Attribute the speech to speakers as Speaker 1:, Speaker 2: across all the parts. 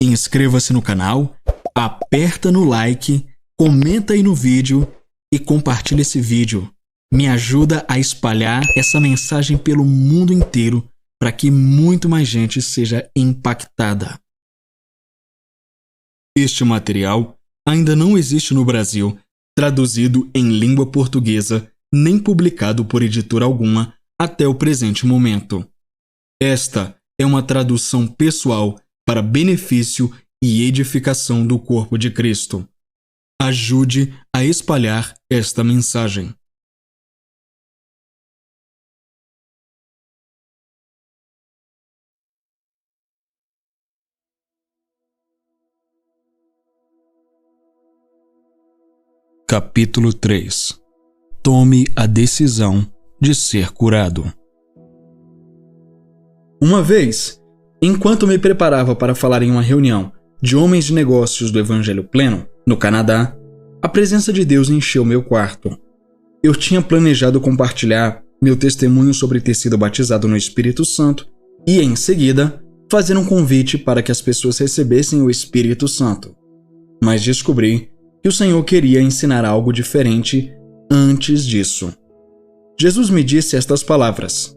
Speaker 1: Inscreva-se no canal, aperta no like, comenta aí no vídeo e compartilha esse vídeo. Me ajuda a espalhar essa mensagem pelo mundo inteiro para que muito mais gente seja impactada. Este material ainda não existe no Brasil, traduzido em língua portuguesa, nem publicado por editora alguma até o presente momento. Esta é uma tradução pessoal para benefício e edificação do corpo de Cristo. Ajude a espalhar esta mensagem. Capítulo 3. Tome a decisão de ser curado. Uma vez, enquanto me preparava para falar em uma reunião de homens de negócios do Evangelho Pleno, no Canadá, a presença de Deus encheu meu quarto. Eu tinha planejado compartilhar meu testemunho sobre ter sido batizado no Espírito Santo e, em seguida, fazer um convite para que as pessoas recebessem o Espírito Santo. Mas descobri que o Senhor queria ensinar algo diferente antes disso. Jesus me disse estas palavras: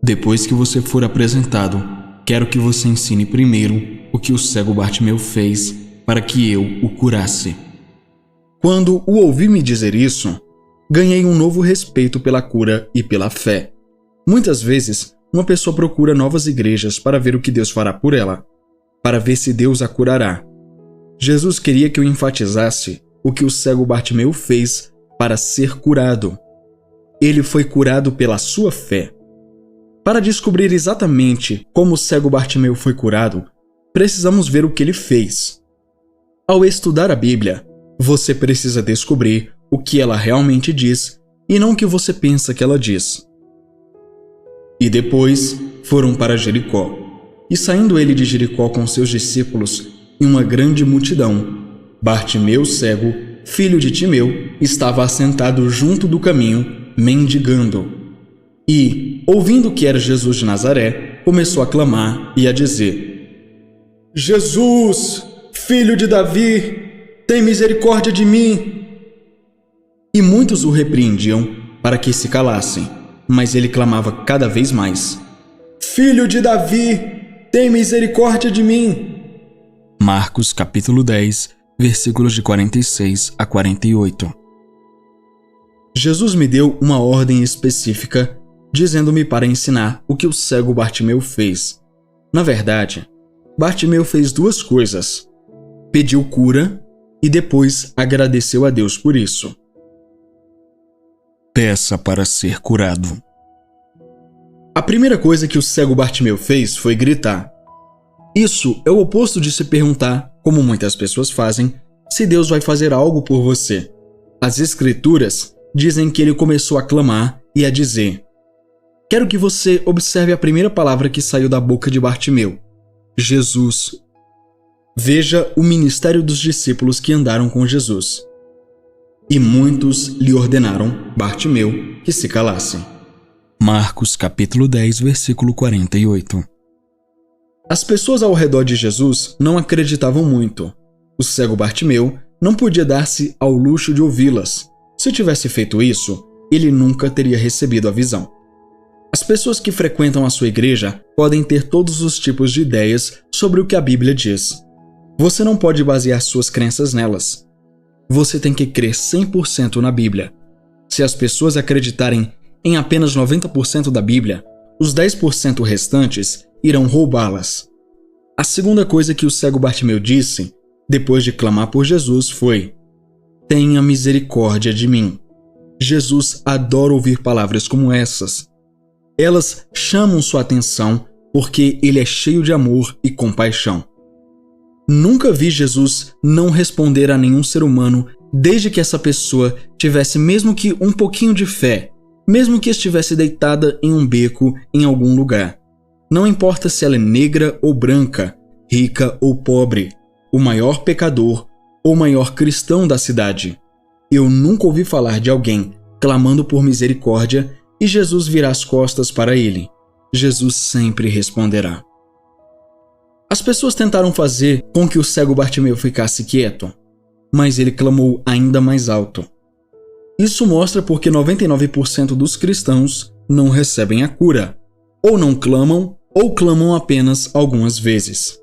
Speaker 1: depois que você for apresentado, quero que você ensine primeiro o que o cego Bartimeu fez para que eu o curasse. Quando o ouvi me dizer isso, ganhei um novo respeito pela cura e pela fé. Muitas vezes, uma pessoa procura novas igrejas para ver o que Deus fará por ela, para ver se Deus a curará. Jesus queria que eu enfatizasse o que o cego Bartimeu fez para ser curado. Ele foi curado pela sua fé. Para descobrir exatamente como o cego Bartimeu foi curado, precisamos ver o que ele fez. Ao estudar a Bíblia, você precisa descobrir o que ela realmente diz e não o que você pensa que ela diz. E depois foram para Jericó. E saindo ele de Jericó com seus discípulos e uma grande multidão, Bartimeu cego, filho de Timeu, estava assentado junto do caminho, mendigando. E, ouvindo que era Jesus de Nazaré, começou a clamar e a dizer: Jesus, filho de Davi, tem misericórdia de mim. E muitos o repreendiam para que se calassem, mas ele clamava cada vez mais: Filho de Davi, tem misericórdia de mim. Marcos capítulo 10, versículos de 46 a 48. Jesus me deu uma ordem específica, dizendo-me para ensinar o que o cego Bartimeu fez. Na verdade, Bartimeu fez duas coisas: pediu cura e depois agradeceu a Deus por isso. Peça para ser curado. A primeira coisa que o cego Bartimeu fez foi gritar. Isso é o oposto de se perguntar, como muitas pessoas fazem, se Deus vai fazer algo por você. As Escrituras dizem que ele começou a clamar e a dizer. Quero que você observe a primeira palavra que saiu da boca de Bartimeu: Jesus. Veja o ministério dos discípulos que andaram com Jesus. E muitos lhe ordenaram, Bartimeu, que se calasse. Marcos capítulo 10, versículo 48. As pessoas ao redor de Jesus não acreditavam muito. O cego Bartimeu não podia dar-se ao luxo de ouvi-las. Se tivesse feito isso, ele nunca teria recebido a visão. As pessoas que frequentam a sua igreja podem ter todos os tipos de ideias sobre o que a Bíblia diz. Você não pode basear suas crenças nelas. Você tem que crer 100% na Bíblia. Se as pessoas acreditarem em apenas 90% da Bíblia, os 10% restantes irão roubá-las. A segunda coisa que o cego Bartimeu disse, depois de clamar por Jesus, foi: tenha misericórdia de mim. Jesus adora ouvir palavras como essas. Elas chamam sua atenção porque ele é cheio de amor e compaixão. Nunca vi Jesus não responder a nenhum ser humano desde que essa pessoa tivesse mesmo que um pouquinho de fé, mesmo que estivesse deitada em um beco em algum lugar. Não importa se ela é negra ou branca, rica ou pobre, o maior pecador ou o maior cristão da cidade. Eu nunca ouvi falar de alguém clamando por misericórdia e Jesus virar as costas para ele. Jesus sempre responderá. As pessoas tentaram fazer com que o cego Bartimeu ficasse quieto, mas ele clamou ainda mais alto. Isso mostra porque 99% dos cristãos não recebem a cura, ou não clamam, ou clamam apenas algumas vezes.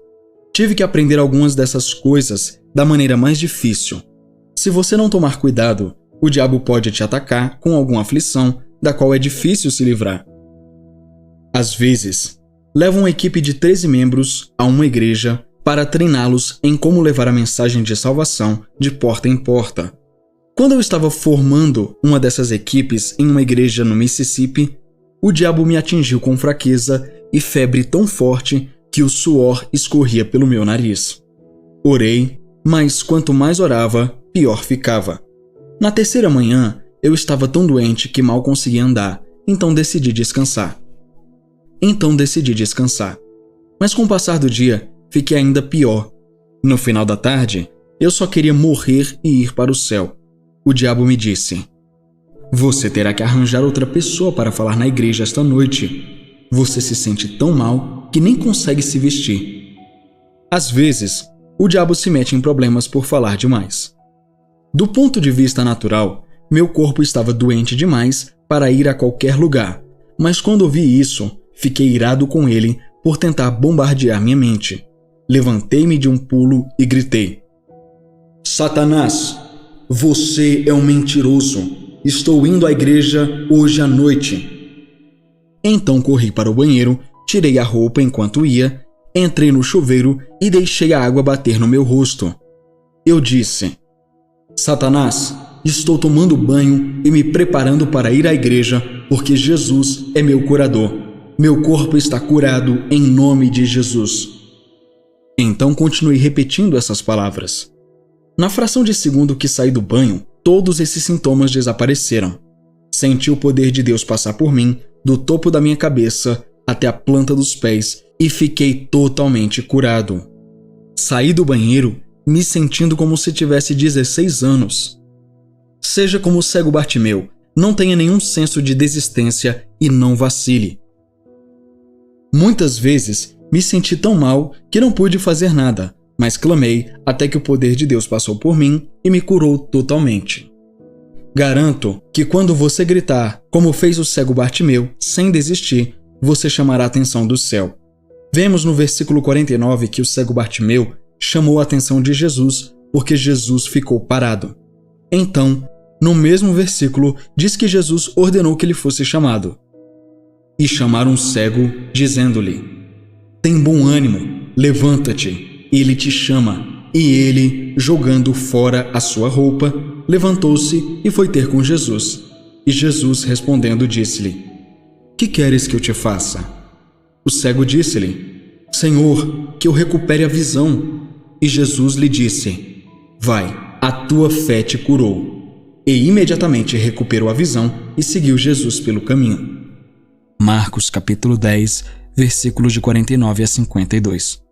Speaker 1: Tive que aprender algumas dessas coisas da maneira mais difícil. Se você não tomar cuidado, o diabo pode te atacar com alguma aflição da qual é difícil se livrar. Às vezes, levo uma equipe de 13 membros a uma igreja para treiná-los em como levar a mensagem de salvação de porta em porta. Quando eu estava formando uma dessas equipes em uma igreja no Mississippi, o diabo me atingiu com fraqueza e febre tão forte que o suor escorria pelo meu nariz. Orei, mas quanto mais orava, pior ficava. Na terceira manhã, eu estava tão doente que mal conseguia andar, então decidi descansar. Mas com o passar do dia, fiquei ainda pior. No final da tarde, eu só queria morrer e ir para o céu. O diabo me disse: "Você terá que arranjar outra pessoa para falar na igreja esta noite. Você se sente tão mal que nem consegue se vestir." Às vezes, o diabo se mete em problemas por falar demais. Do ponto de vista natural, meu corpo estava doente demais para ir a qualquer lugar, mas quando ouvi isso, fiquei irado com ele por tentar bombardear minha mente. Levantei-me de um pulo e gritei: "Satanás, você é um mentiroso. Estou indo à igreja hoje à noite." Então corri para o banheiro, tirei a roupa enquanto ia, entrei no chuveiro e deixei a água bater no meu rosto. Eu disse: "Satanás, estou tomando banho e me preparando para ir à igreja porque Jesus é meu curador. Meu corpo está curado em nome de Jesus." Então continuei repetindo essas palavras. Na fração de segundo que saí do banho, todos esses sintomas desapareceram. Senti o poder de Deus passar por mim, do topo da minha cabeça até a planta dos pés, e fiquei totalmente curado. Saí do banheiro me sentindo como se tivesse 16 anos. Seja como o cego Bartimeu, não tenha nenhum senso de desistência e não vacile. Muitas vezes me senti tão mal que não pude fazer nada, mas clamei até que o poder de Deus passou por mim e me curou totalmente. Garanto que quando você gritar, como fez o cego Bartimeu, sem desistir, você chamará a atenção do céu. Vemos no versículo 49 que o cego Bartimeu chamou a atenção de Jesus porque Jesus ficou parado. Então, no mesmo versículo, diz que Jesus ordenou que ele fosse chamado. E chamaram o cego, dizendo-lhe: "Tem bom ânimo, levanta-te, ele te chama." E ele, jogando fora a sua roupa, levantou-se e foi ter com Jesus. E Jesus, respondendo, disse-lhe: "Que queres que eu te faça?" O cego disse-lhe: "Senhor, que eu recupere a visão." E Jesus lhe disse: "Vai, a tua fé te curou." E imediatamente recuperou a visão e seguiu Jesus pelo caminho. Marcos capítulo 10, versículos de 49 a 52.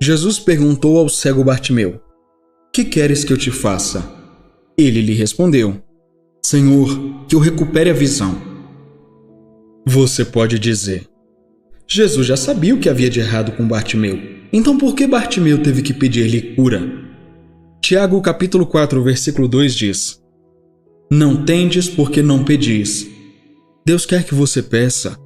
Speaker 1: Jesus perguntou ao cego Bartimeu: "Que queres que eu te faça?" Ele lhe respondeu: "Senhor, que eu recupere a visão." Você pode dizer: Jesus já sabia o que havia de errado com Bartimeu, então por que Bartimeu teve que pedir-lhe cura? Tiago capítulo 4, versículo 2 diz: "Não tendes porque não pedis." Deus quer que você peça.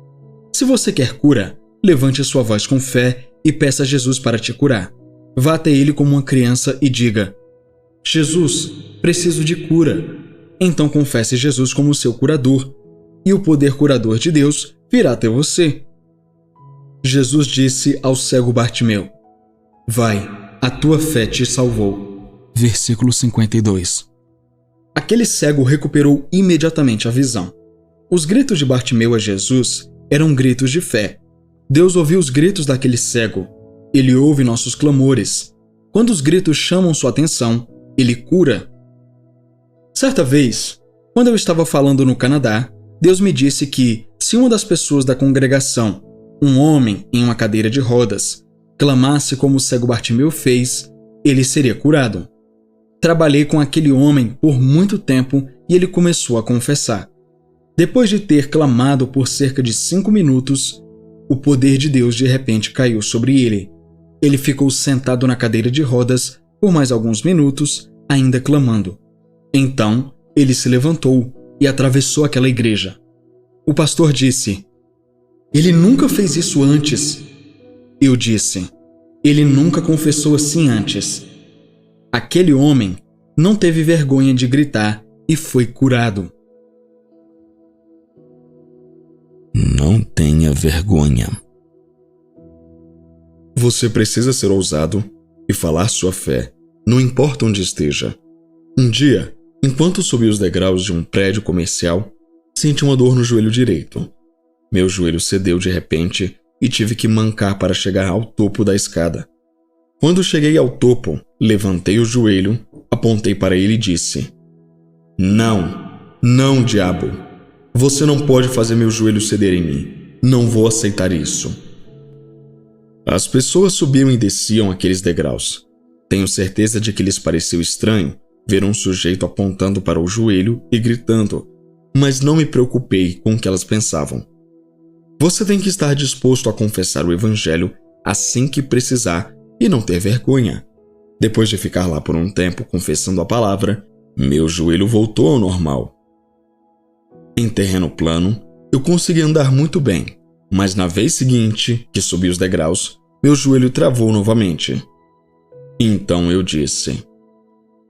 Speaker 1: Se você quer cura, levante a sua voz com fé e peça a Jesus para te curar. Vá até ele como uma criança e diga: "Jesus, preciso de cura." Então confesse Jesus como seu curador, e o poder curador de Deus virá até você. Jesus disse ao cego Bartimeu: "Vai, a tua fé te salvou." Versículo 52. Aquele cego recuperou imediatamente a visão. Os gritos de Bartimeu a Jesus eram gritos de fé. Deus ouviu os gritos daquele cego. Ele ouve nossos clamores. Quando os gritos chamam sua atenção, ele cura. Certa vez, quando eu estava falando no Canadá, Deus me disse que, se uma das pessoas da congregação, um homem em uma cadeira de rodas, clamasse como o cego Bartimeu fez, ele seria curado. Trabalhei com aquele homem por muito tempo e ele começou a confessar. Depois de ter clamado por cerca de 5 minutos, o poder de Deus de repente caiu sobre ele. Ele ficou sentado na cadeira de rodas por mais alguns minutos, ainda clamando. Então, ele se levantou e atravessou aquela igreja. O pastor disse: "Ele nunca fez isso antes." Eu disse: "Ele nunca confessou assim antes." Aquele homem não teve vergonha de gritar e foi curado.
Speaker 2: Não tenha vergonha.
Speaker 1: Você precisa ser ousado e falar sua fé, não importa onde esteja. Um dia, enquanto subi os degraus de um prédio comercial, senti uma dor no joelho direito. Meu joelho cedeu de repente e tive que mancar para chegar ao topo da escada. Quando cheguei ao topo, levantei o joelho, apontei para ele e disse: Não, diabo. Você não pode fazer meu joelho ceder em mim. Não vou aceitar isso." As pessoas subiam e desciam aqueles degraus. Tenho certeza de que lhes pareceu estranho ver um sujeito apontando para o joelho e gritando, mas não me preocupei com o que elas pensavam. Você tem que estar disposto a confessar o evangelho assim que precisar e não ter vergonha. Depois de ficar lá por um tempo confessando a palavra, meu joelho voltou ao normal. Em terreno plano, eu consegui andar muito bem, mas na vez seguinte que subi os degraus, meu joelho travou novamente. Então eu disse: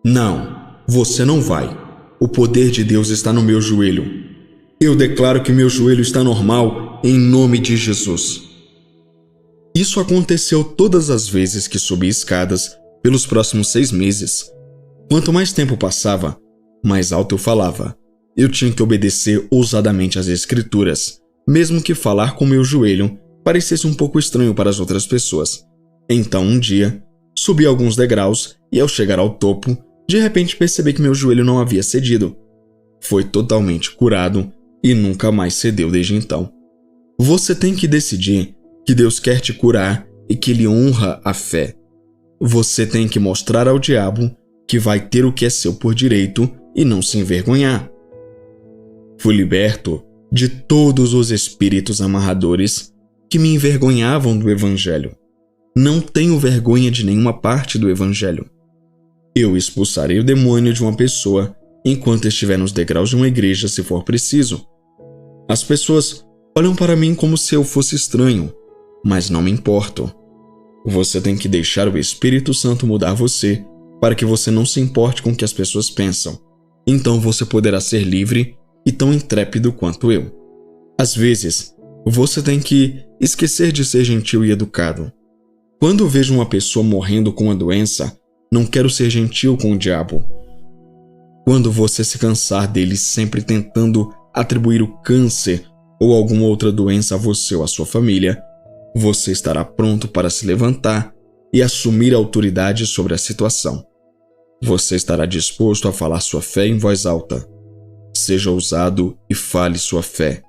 Speaker 1: "Não, você não vai. O poder de Deus está no meu joelho. Eu declaro que meu joelho está normal em nome de Jesus." Isso aconteceu todas as vezes que subi escadas pelos próximos 6 meses. Quanto mais tempo passava, mais alto eu falava. Eu tinha que obedecer ousadamente às Escrituras, mesmo que falar com meu joelho parecesse um pouco estranho para as outras pessoas. Então, um dia, subi alguns degraus e, ao chegar ao topo, de repente percebi que meu joelho não havia cedido. Foi totalmente curado e nunca mais cedeu desde então. Você tem que decidir que Deus quer te curar e que Ele honra a fé. Você tem que mostrar ao diabo que vai ter o que é seu por direito e não se envergonhar. Fui liberto de todos os espíritos amarradores que me envergonhavam do Evangelho. Não tenho vergonha de nenhuma parte do Evangelho. Eu expulsarei o demônio de uma pessoa enquanto estiver nos degraus de uma igreja, se for preciso. As pessoas olham para mim como se eu fosse estranho, mas não me importo. Você tem que deixar o Espírito Santo mudar você para que você não se importe com o que as pessoas pensam. Então você poderá ser livre e tão intrépido quanto eu. Às vezes, você tem que esquecer de ser gentil e educado. Quando vejo uma pessoa morrendo com uma doença, não quero ser gentil com o diabo. Quando você se cansar dele sempre tentando atribuir o câncer ou alguma outra doença a você ou à sua família, você estará pronto para se levantar e assumir a autoridade sobre a situação. Você estará disposto a falar sua fé em voz alta. Seja ousado e fale sua fé.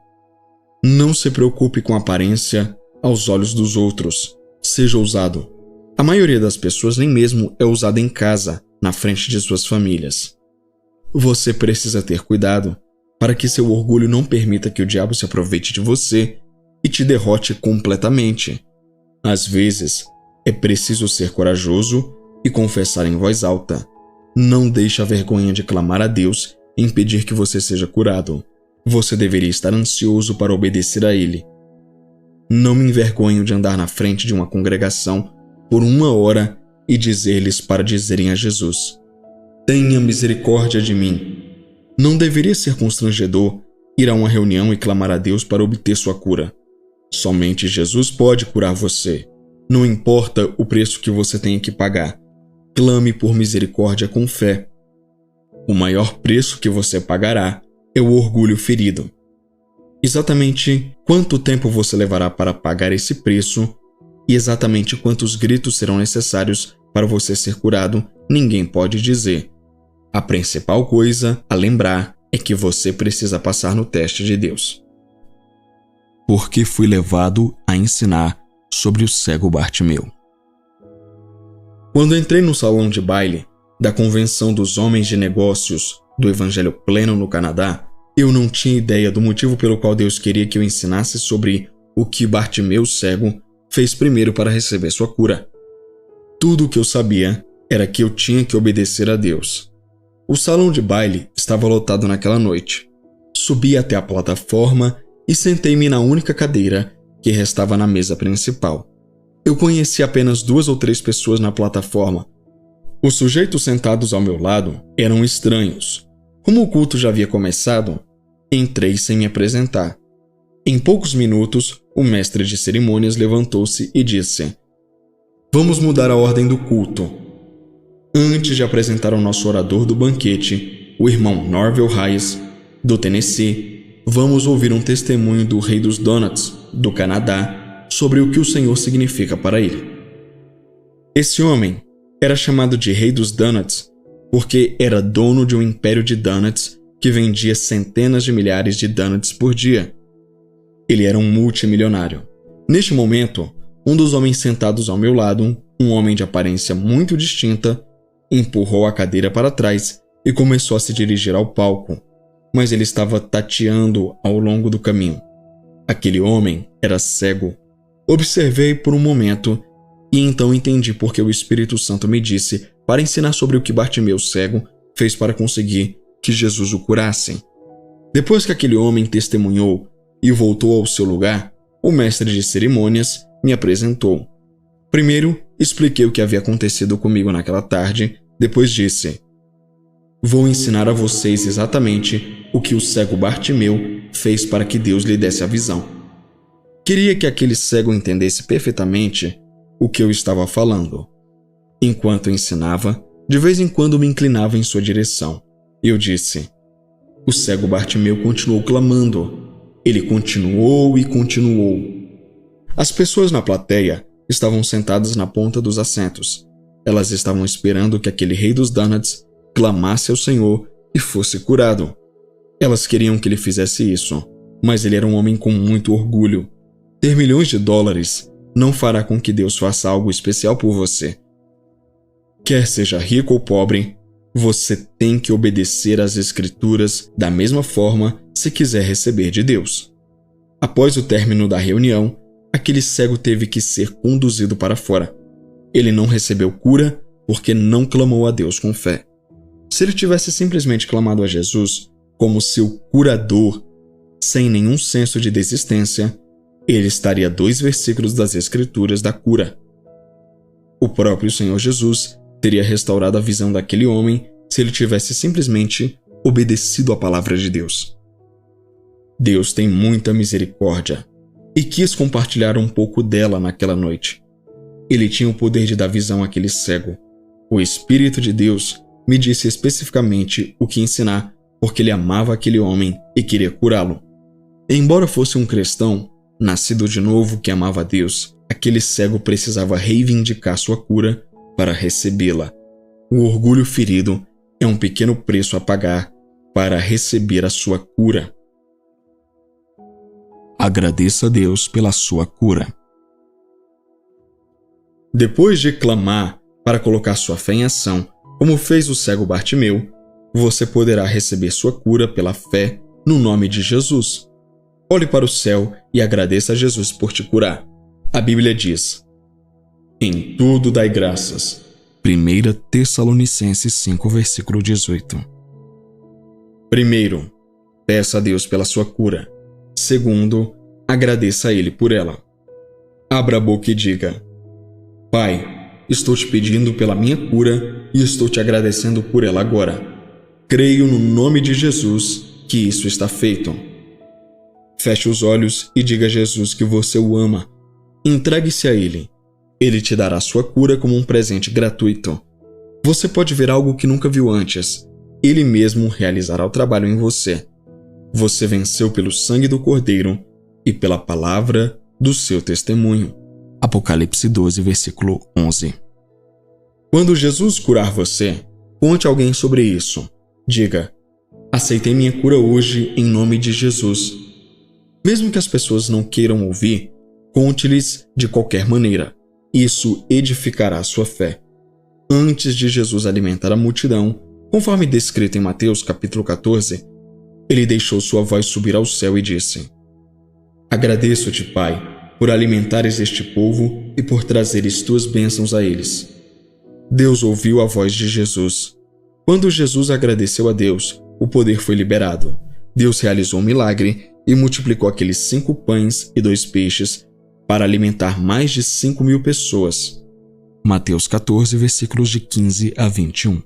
Speaker 1: Não se preocupe com a aparência aos olhos dos outros. Seja ousado. A maioria das pessoas nem mesmo é ousada em casa, na frente de suas famílias. Você precisa ter cuidado para que seu orgulho não permita que o diabo se aproveite de você e te derrote completamente. Às vezes, é preciso ser corajoso e confessar em voz alta. Não deixe a vergonha de clamar a Deus impedir que você seja curado. Você deveria estar ansioso para obedecer a Ele. Não me envergonho de andar na frente de uma congregação por 1 hora e dizer-lhes para dizerem a Jesus: "Tenha misericórdia de mim." Não deveria ser constrangedor ir a uma reunião e clamar a Deus para obter sua cura. Somente Jesus pode curar você. Não importa o preço que você tenha que pagar. Clame por misericórdia com fé. O maior preço que você pagará é o orgulho ferido. Exatamente quanto tempo você levará para pagar esse preço e exatamente quantos gritos serão necessários para você ser curado, ninguém pode dizer. A principal coisa a lembrar é que você precisa passar no teste de Deus. Porque fui levado a ensinar sobre o cego Bartimeu. Quando entrei no salão de baile da Convenção dos Homens de Negócios do Evangelho Pleno no Canadá, eu não tinha ideia do motivo pelo qual Deus queria que eu ensinasse sobre o que Bartimeu cego fez primeiro para receber sua cura. Tudo o que eu sabia era que eu tinha que obedecer a Deus. O salão de baile estava lotado naquela noite. Subi até a plataforma e sentei-me na única cadeira que restava na mesa principal. Eu conheci apenas 2 ou 3 pessoas na plataforma. Os sujeitos sentados ao meu lado eram estranhos. Como o culto já havia começado, entrei sem me apresentar. Em poucos minutos, o mestre de cerimônias levantou-se e disse: "Vamos mudar a ordem do culto. Antes de apresentar o nosso orador do banquete, o irmão Norville Hayes, do Tennessee, vamos ouvir um testemunho do Rei dos Donuts, do Canadá, sobre o que o Senhor significa para ele." Esse homem era chamado de Rei dos Donuts porque era dono de um império de donuts que vendia centenas de milhares de donuts por dia. Ele era um multimilionário. Neste momento, um dos homens sentados ao meu lado, um homem de aparência muito distinta, empurrou a cadeira para trás e começou a se dirigir ao palco, mas ele estava tateando ao longo do caminho. Aquele homem era cego. Observei por um momento e então entendi por que o Espírito Santo me disse para ensinar sobre o que Bartimeu cego fez para conseguir que Jesus o curasse. Depois que aquele homem testemunhou e voltou ao seu lugar, o mestre de cerimônias me apresentou. Primeiro, expliquei o que havia acontecido comigo naquela tarde, depois disse: "Vou ensinar a vocês exatamente o que o cego Bartimeu fez para que Deus lhe desse a visão." Queria que aquele cego entendesse perfeitamente o que eu estava falando. Enquanto ensinava, de vez em quando me inclinava em sua direção. Eu disse: "O cego Bartimeu continuou clamando. Ele continuou e continuou." As pessoas na plateia estavam sentadas na ponta dos assentos. Elas estavam esperando que aquele rei dos donuts clamasse ao Senhor e fosse curado. Elas queriam que ele fizesse isso, mas ele era um homem com muito orgulho. Ter milhões de dólares não fará com que Deus faça algo especial por você. Quer seja rico ou pobre, você tem que obedecer às Escrituras da mesma forma se quiser receber de Deus. Após o término da reunião, aquele cego teve que ser conduzido para fora. Ele não recebeu cura porque não clamou a Deus com fé. Se ele tivesse simplesmente clamado a Jesus como seu curador, sem nenhum senso de desistência, ele estaria a 2 versículos das Escrituras da cura. O próprio Senhor Jesus teria restaurado a visão daquele homem se ele tivesse simplesmente obedecido à palavra de Deus. Deus tem muita misericórdia e quis compartilhar um pouco dela naquela noite. Ele tinha o poder de dar visão àquele cego. O Espírito de Deus me disse especificamente o que ensinar porque ele amava aquele homem e queria curá-lo. Embora fosse um cristão, nascido de novo que amava a Deus, aquele cego precisava reivindicar sua cura para recebê-la. O orgulho ferido é um pequeno preço a pagar para receber a sua cura.
Speaker 2: Agradeça a Deus pela sua cura.
Speaker 1: Depois de clamar para colocar sua fé em ação, como fez o cego Bartimeu, você poderá receber sua cura pela fé no nome de Jesus. Olhe para o céu e agradeça a Jesus por te curar. A Bíblia diz: "Em tudo dai graças."
Speaker 2: 1 Tessalonicenses 5, versículo 18.
Speaker 1: Primeiro, peça a Deus pela sua cura. Segundo, agradeça a Ele por ela. Abra a boca e diga: "Pai, estou te pedindo pela minha cura e estou te agradecendo por ela agora. Creio no nome de Jesus que isso está feito." Feche os olhos e diga a Jesus que você o ama. Entregue-se a Ele. Ele te dará sua cura como um presente gratuito. Você pode ver algo que nunca viu antes. Ele mesmo realizará o trabalho em você. Você venceu pelo sangue do Cordeiro e pela palavra do seu testemunho.
Speaker 2: Apocalipse 12, versículo 11.
Speaker 1: Quando Jesus curar você, conte a alguém sobre isso. Diga: "Aceitei minha cura hoje em nome de Jesus." Mesmo que as pessoas não queiram ouvir, conte-lhes de qualquer maneira. Isso edificará sua fé. Antes de Jesus alimentar a multidão, conforme descrito em Mateus capítulo 14, ele deixou sua voz subir ao céu e disse: "Agradeço-te, Pai, por alimentares este povo e por trazeres tuas bênçãos a eles. Deus ouviu a voz de Jesus. Quando Jesus agradeceu a Deus, o poder foi liberado. Deus realizou um milagre e multiplicou aqueles 5 pães e 2 peixes para alimentar mais de 5.000 pessoas.
Speaker 2: Mateus 14, versículos de 15 a 21.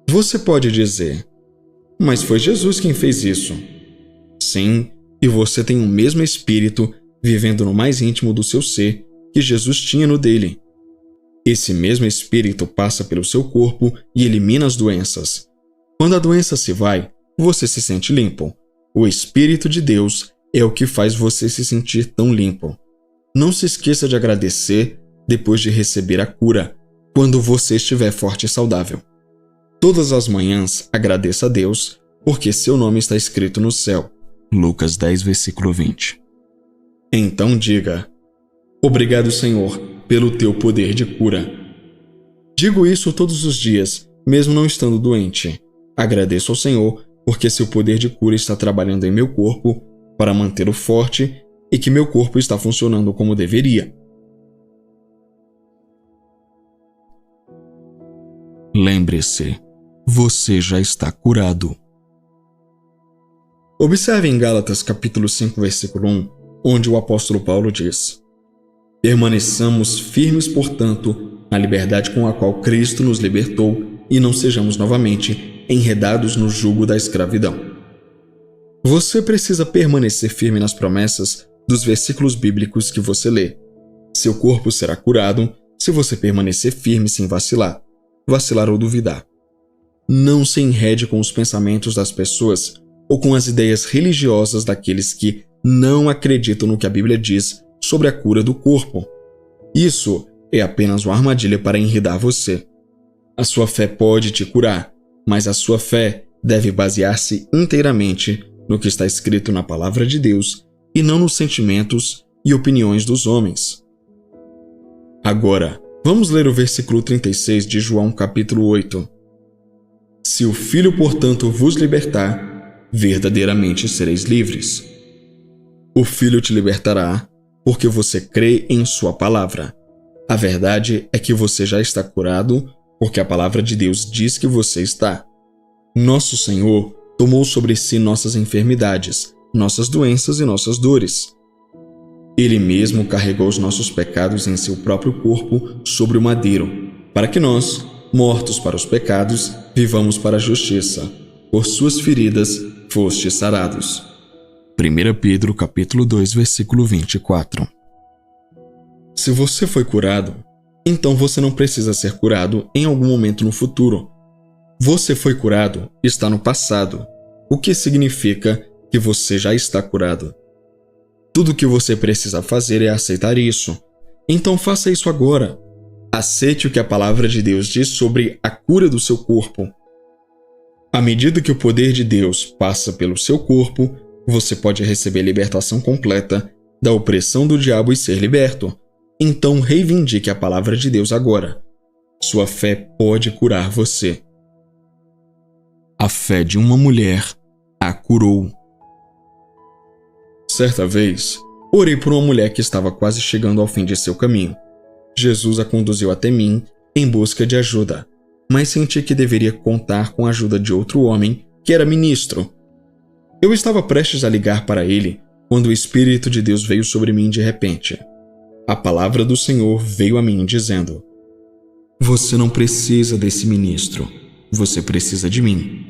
Speaker 1: Você pode dizer, mas foi Jesus quem fez isso. Sim, e você tem o mesmo Espírito vivendo no mais íntimo do seu ser que Jesus tinha no dele. Esse mesmo Espírito passa pelo seu corpo e elimina as doenças. Quando a doença se vai, você se sente limpo. O Espírito de Deus é o que faz você se sentir tão limpo. Não se esqueça de agradecer depois de receber a cura, quando você estiver forte e saudável. Todas as manhãs, agradeça a Deus, porque seu nome está escrito no céu.
Speaker 2: Lucas 10, versículo 20.
Speaker 1: Então diga, obrigado, Senhor, pelo teu poder de cura. Digo isso todos os dias, mesmo não estando doente. Agradeço ao Senhor, porque seu poder de cura está trabalhando em meu corpo para mantê-lo forte e que meu corpo está funcionando como deveria.
Speaker 2: Lembre-se, você já está curado.
Speaker 1: Observe em Gálatas capítulo 5, versículo 1, onde o apóstolo Paulo diz: permaneçamos firmes, portanto, na liberdade com a qual Cristo nos libertou e não sejamos novamente enredados no jugo da escravidão. Você precisa permanecer firme nas promessas dos versículos bíblicos que você lê. Seu corpo será curado se você permanecer firme sem vacilar ou duvidar. Não se enrede com os pensamentos das pessoas ou com as ideias religiosas daqueles que não acreditam no que a Bíblia diz sobre a cura do corpo. Isso é apenas uma armadilha para enredar você. A sua fé pode te curar, mas a sua fé deve basear-se inteiramente no que está escrito na Palavra de Deus e não nos sentimentos e opiniões dos homens. Agora, vamos ler o versículo 36 de João capítulo 8. Se o Filho, portanto, vos libertar, verdadeiramente sereis livres. O Filho te libertará, porque você crê em sua palavra. A verdade é que você já está curado, porque a palavra de Deus diz que você está. Nosso Senhor tomou sobre si nossas enfermidades, nossas doenças e nossas dores. Ele mesmo carregou os nossos pecados em seu próprio corpo sobre o madeiro, para que nós, mortos para os pecados, vivamos para a justiça. Por suas feridas fostes sarados.
Speaker 2: 1 Pedro capítulo 2, versículo 24.
Speaker 1: Se você foi curado, então você não precisa ser curado em algum momento no futuro. Você foi curado está no passado, o que significa que você já está curado. Tudo o que você precisa fazer é aceitar isso. Então faça isso agora. Aceite o que a palavra de Deus diz sobre a cura do seu corpo. À medida que o poder de Deus passa pelo seu corpo, você pode receber a libertação completa da opressão do diabo e ser liberto. Então reivindique a palavra de Deus agora. Sua fé pode curar você.
Speaker 2: A fé de uma mulher a curou.
Speaker 1: Certa vez, orei por uma mulher que estava quase chegando ao fim de seu caminho. Jesus a conduziu até mim em busca de ajuda, mas senti que deveria contar com a ajuda de outro homem que era ministro. Eu estava prestes a ligar para ele quando o Espírito de Deus veio sobre mim de repente. A palavra do Senhor veio a mim dizendo: você não precisa desse ministro, você precisa de mim.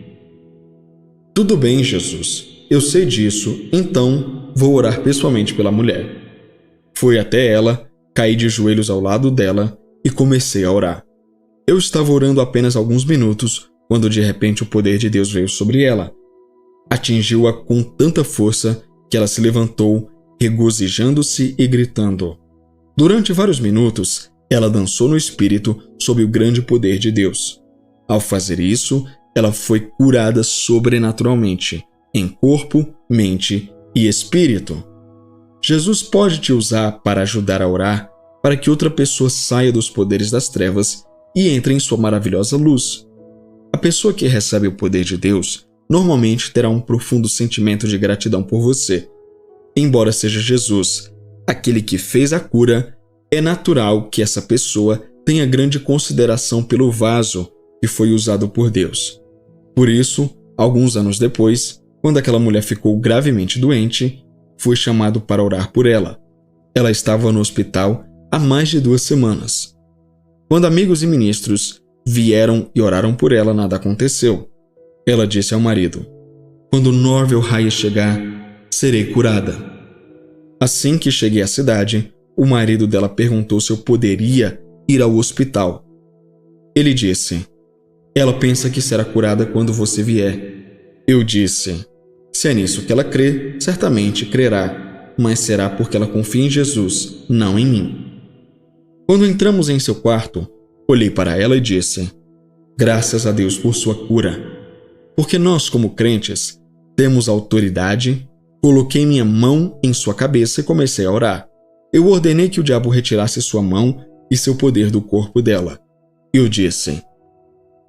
Speaker 1: Tudo bem, Jesus, eu sei disso, então vou orar pessoalmente pela mulher. Fui até ela, caí de joelhos ao lado dela e comecei a orar. Eu estava orando apenas alguns minutos quando de repente o poder de Deus veio sobre ela. Atingiu-a com tanta força que ela se levantou, regozijando-se e gritando. Durante vários minutos, ela dançou no espírito sob o grande poder de Deus. Ao fazer isso, ela foi curada sobrenaturalmente, em corpo, mente e espírito. Jesus pode te usar para ajudar a orar para que outra pessoa saia dos poderes das trevas e entre em sua maravilhosa luz. A pessoa que recebe o poder de Deus normalmente terá um profundo sentimento de gratidão por você. Embora seja Jesus, aquele que fez a cura, é natural que essa pessoa tenha grande consideração pelo vaso que foi usado por Deus. Por isso, alguns anos depois, quando aquela mulher ficou gravemente doente, foi chamado para orar por ela. Ela estava no hospital há mais de 2 semanas. Quando amigos e ministros vieram e oraram por ela, nada aconteceu. Ela disse ao marido: "Quando Norvel Raia chegar, serei curada." Assim que cheguei à cidade, o marido dela perguntou se eu poderia ir ao hospital. Ele disse: "Ela pensa que será curada quando você vier." Eu disse: "Se é nisso que ela crê, certamente crerá, mas será porque ela confia em Jesus, não em mim." Quando entramos em seu quarto, olhei para ela e disse: "Graças a Deus por sua cura." Porque nós, como crentes, temos autoridade. Coloquei minha mão em sua cabeça e comecei a orar. Eu ordenei que o diabo retirasse sua mão e seu poder do corpo dela. Eu disse: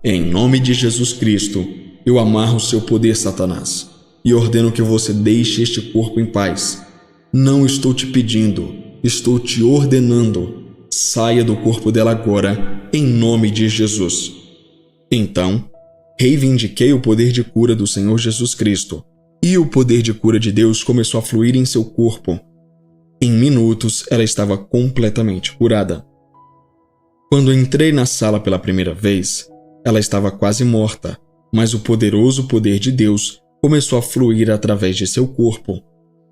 Speaker 1: "Em nome de Jesus Cristo, eu amarro seu poder, Satanás, e ordeno que você deixe este corpo em paz. Não estou te pedindo, estou te ordenando. Saia do corpo dela agora, em nome de Jesus." Então, reivindiquei o poder de cura do Senhor Jesus Cristo, e o poder de cura de Deus começou a fluir em seu corpo. Em minutos, ela estava completamente curada. Quando entrei na sala pela primeira vez, ela estava quase morta, mas o poderoso poder de Deus começou a fluir através de seu corpo.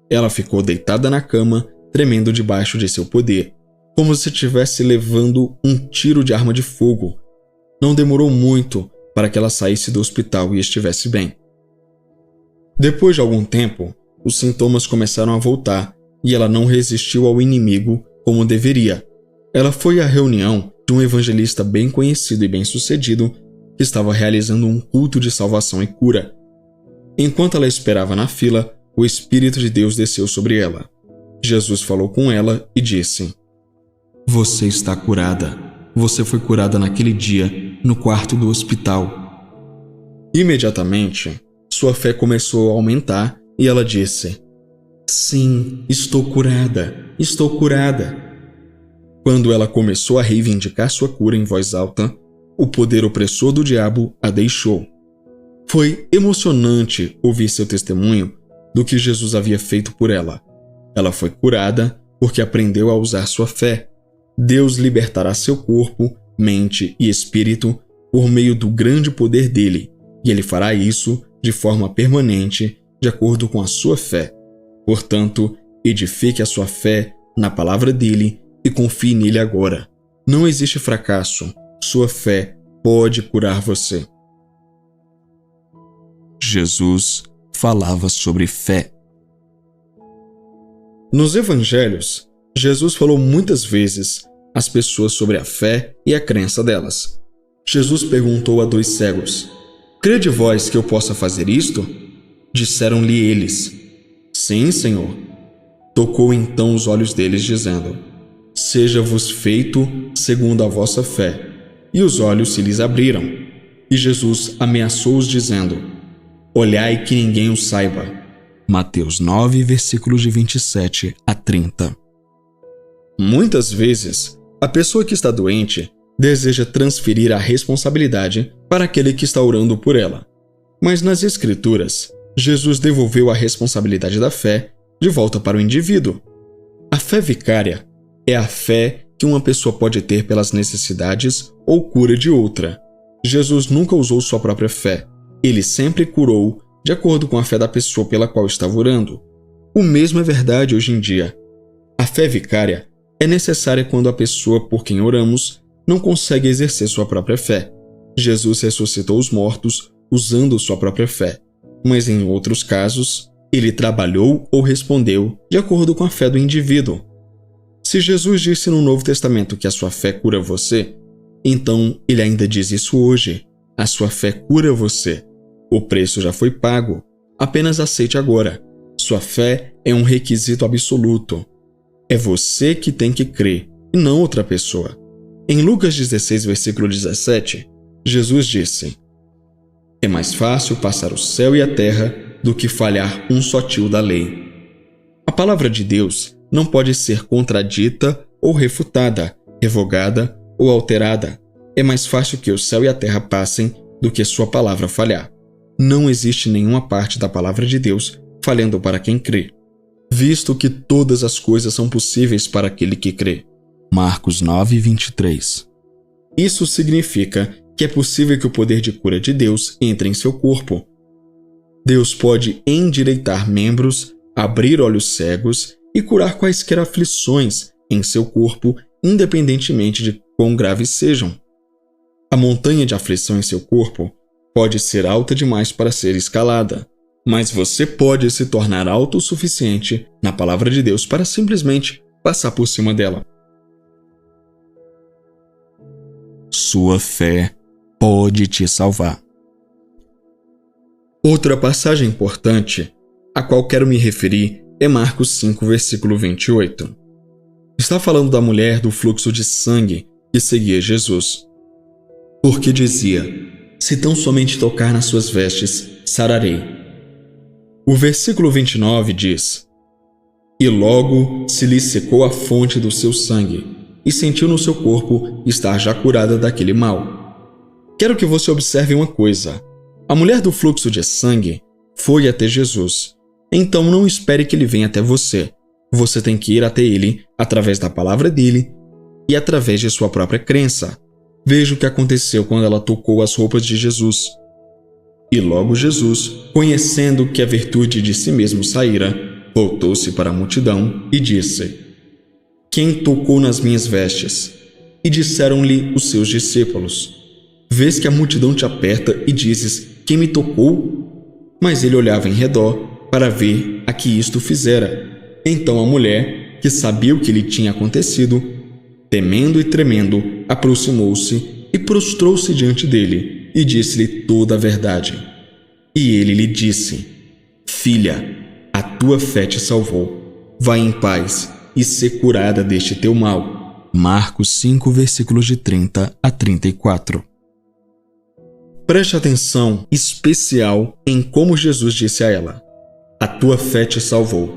Speaker 1: Ela ficou deitada na cama, tremendo debaixo de seu poder, como se estivesse levando um tiro de arma de fogo. Não demorou muito para que ela saísse do hospital e estivesse bem. Depois de algum tempo, os sintomas começaram a voltar e ela não resistiu ao inimigo como deveria. Ela foi à reunião de um evangelista bem conhecido e bem-sucedido que estava realizando um culto de salvação e cura. Enquanto ela esperava na fila, o Espírito de Deus desceu sobre ela. Jesus falou com ela e disse: "Você está curada. Você foi curada naquele dia, no quarto do hospital." Imediatamente, sua fé começou a aumentar e ela disse: "Sim, estou curada, estou curada." Quando ela começou a reivindicar sua cura em voz alta, o poder opressor do diabo a deixou. Foi emocionante ouvir seu testemunho do que Jesus havia feito por ela. Ela foi curada porque aprendeu a usar sua fé. Deus libertará seu corpo, mente e espírito por meio do grande poder dele, e ele fará isso de forma permanente, de acordo com a sua fé. Portanto, edifique a sua fé na palavra dele e confie nele agora. Não existe fracasso. Sua fé pode curar você.
Speaker 2: Jesus falava sobre fé.
Speaker 1: Nos evangelhos, Jesus falou muitas vezes às pessoas sobre a fé e a crença delas. Jesus perguntou a 2 cegos: "Crede vós que eu possa fazer isto?" Disseram-lhe eles: "Sim, Senhor." Tocou então os olhos deles, dizendo: "Seja-vos feito segundo a vossa fé." E os olhos se lhes abriram. E Jesus ameaçou-os, dizendo: "Olhai que ninguém o saiba."
Speaker 2: Mateus 9, versículos de 27 a 30.
Speaker 1: Muitas vezes, a pessoa que está doente deseja transferir a responsabilidade para aquele que está orando por ela. Mas nas Escrituras, Jesus devolveu a responsabilidade da fé de volta para o indivíduo. A fé vicária é a fé que uma pessoa pode ter pelas necessidades ou cura de outra. Jesus nunca usou sua própria fé. Ele sempre curou de acordo com a fé da pessoa pela qual estava orando. O mesmo é verdade hoje em dia. A fé vicária é necessária quando a pessoa por quem oramos não consegue exercer sua própria fé. Jesus ressuscitou os mortos usando sua própria fé, mas em outros casos, ele trabalhou ou respondeu de acordo com a fé do indivíduo. Se Jesus disse no Novo Testamento que a sua fé cura você, então ele ainda diz isso hoje: a sua fé cura você. O preço já foi pago, apenas aceite agora. Sua fé é um requisito absoluto. É você que tem que crer, e não outra pessoa. Em Lucas 16, versículo 17, Jesus disse: "É mais fácil passar o céu e a terra do que falhar um só tio da lei." A palavra de Deus não pode ser contradita ou refutada, revogada ou alterada. É mais fácil que o céu e a terra passem do que sua palavra falhar. Não existe nenhuma parte da palavra de Deus falhando para quem crê, visto que todas as coisas são possíveis para aquele que crê.
Speaker 2: Marcos 9:23.
Speaker 1: Isso significa que é possível que o poder de cura de Deus entre em seu corpo. Deus pode endireitar membros, abrir olhos cegos e curar quaisquer aflições em seu corpo, independentemente de quão graves sejam. A montanha de aflição em seu corpo pode ser alta demais para ser escalada, mas você pode se tornar autossuficiente na palavra de Deus para simplesmente passar por cima dela.
Speaker 2: Sua fé pode te salvar.
Speaker 1: Outra passagem importante a qual quero me referir é Marcos 5, versículo 28. Está falando da mulher do fluxo de sangue que seguia Jesus. Porque dizia: se tão somente tocar nas suas vestes, sararei. O versículo 29 diz: e logo se lhe secou a fonte do seu sangue, e sentiu no seu corpo estar já curada daquele mal. Quero que você observe uma coisa. A mulher do fluxo de sangue foi até Jesus. Então não espere que ele venha até você. Você tem que ir até ele através da palavra dele e através de sua própria crença. Veja o que aconteceu quando ela tocou as roupas de Jesus. E logo Jesus, conhecendo que a virtude de si mesmo saíra, voltou-se para a multidão e disse: quem tocou nas minhas vestes? E disseram-lhe os seus discípulos: vês que a multidão te aperta e dizes: quem me tocou? Mas ele olhava em redor para ver a que isto fizera. Então a mulher, que sabia o que lhe tinha acontecido, temendo e tremendo, aproximou-se e prostrou-se diante dele e disse-lhe toda a verdade. E ele lhe disse: filha, a tua fé te salvou. Vai em paz e ser curada deste teu mal.
Speaker 2: Marcos 5, versículos de 30 a 34.
Speaker 1: Preste atenção especial em como Jesus disse a ela: a tua fé te salvou.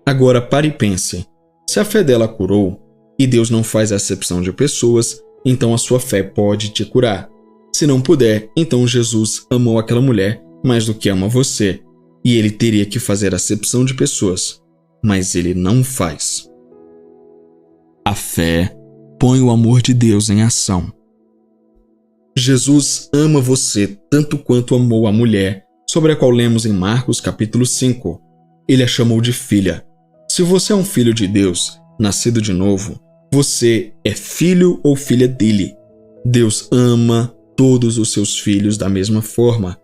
Speaker 1: Agora pare e pense. Se a fé dela curou, e Deus não faz acepção de pessoas, então a sua fé pode te curar. Se não puder, então Jesus amou aquela mulher mais do que ama você, e ele teria que fazer acepção de pessoas, mas ele não faz.
Speaker 2: A fé põe o amor de Deus em ação.
Speaker 1: Jesus ama você tanto quanto amou a mulher, sobre a qual lemos em Marcos capítulo 5. Ele a chamou de filha. Se você é um filho de Deus, nascido de novo, você é filho ou filha dele. Deus ama todos os seus filhos da mesma forma.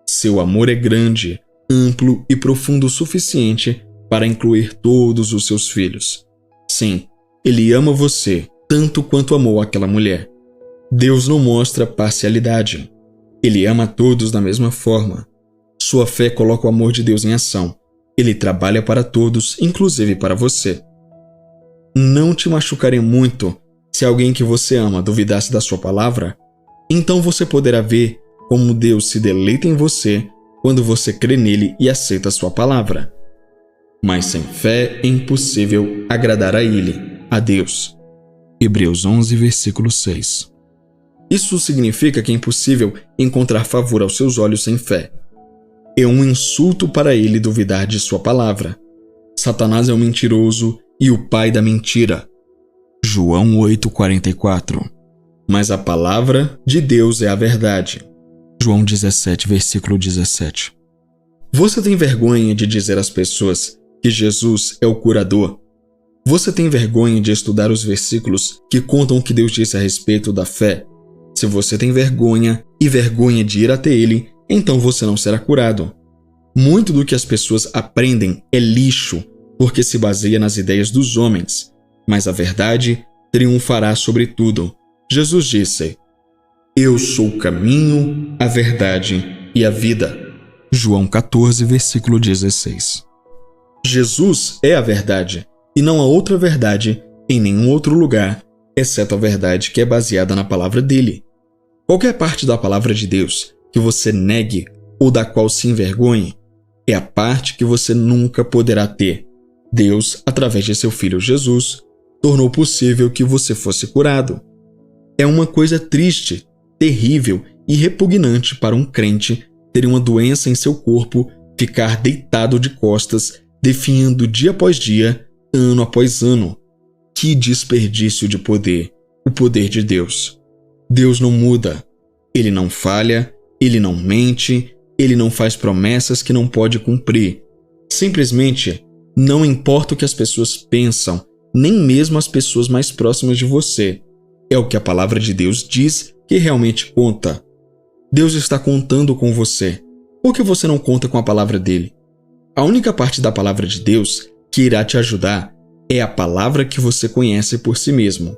Speaker 1: Seu amor é grande, amplo e profundo o suficiente para incluir todos os seus filhos. Sim, ele ama você tanto quanto amou aquela mulher. Deus não mostra parcialidade. Ele ama todos da mesma forma. Sua fé coloca o amor de Deus em ação. Ele trabalha para todos, inclusive para você. Não te machucaria muito se alguém que você ama duvidasse da sua palavra? Então você poderá ver como Deus se deleita em você quando você crê nele e aceita a sua palavra. Mas sem fé é impossível agradar a ele, a Deus.
Speaker 2: Hebreus 11, versículo 6.
Speaker 1: Isso significa que é impossível encontrar favor aos seus olhos sem fé. É um insulto para ele duvidar de sua palavra. Satanás é um mentiroso e o pai da mentira.
Speaker 2: João 8,44.
Speaker 1: Mas a palavra de Deus é a verdade.
Speaker 2: João 17, versículo 17.
Speaker 1: Você tem vergonha de dizer às pessoas que Jesus é o curador? Você tem vergonha de estudar os versículos que contam o que Deus disse a respeito da fé? Se você tem vergonha e vergonha de ir até ele, então você não será curado. Muito do que as pessoas aprendem é lixo, porque se baseia nas ideias dos homens. Mas a verdade triunfará sobre tudo. Jesus disse: eu sou o caminho, a verdade e a vida.
Speaker 2: João 14, versículo 16.
Speaker 1: Jesus é a verdade, e não há outra verdade em nenhum outro lugar, exceto a verdade que é baseada na palavra dele. Qualquer parte da palavra de Deus que você negue ou da qual se envergonhe, é a parte que você nunca poderá ter. Deus, através de seu Filho Jesus, tornou possível que você fosse curado. É uma coisa triste, terrível e repugnante para um crente ter uma doença em seu corpo, ficar deitado de costas, definhando dia após dia, ano após ano. Que desperdício de poder, o poder de Deus. Deus não muda, Ele não falha, Ele não mente, Ele não faz promessas que não pode cumprir. Simplesmente, não importa o que as pessoas pensam, nem mesmo as pessoas mais próximas de você. É o que a palavra de Deus diz que realmente conta. Deus está contando com você. Por que você não conta com a palavra dele? A única parte da palavra de Deus que irá te ajudar é a palavra que você conhece por si mesmo.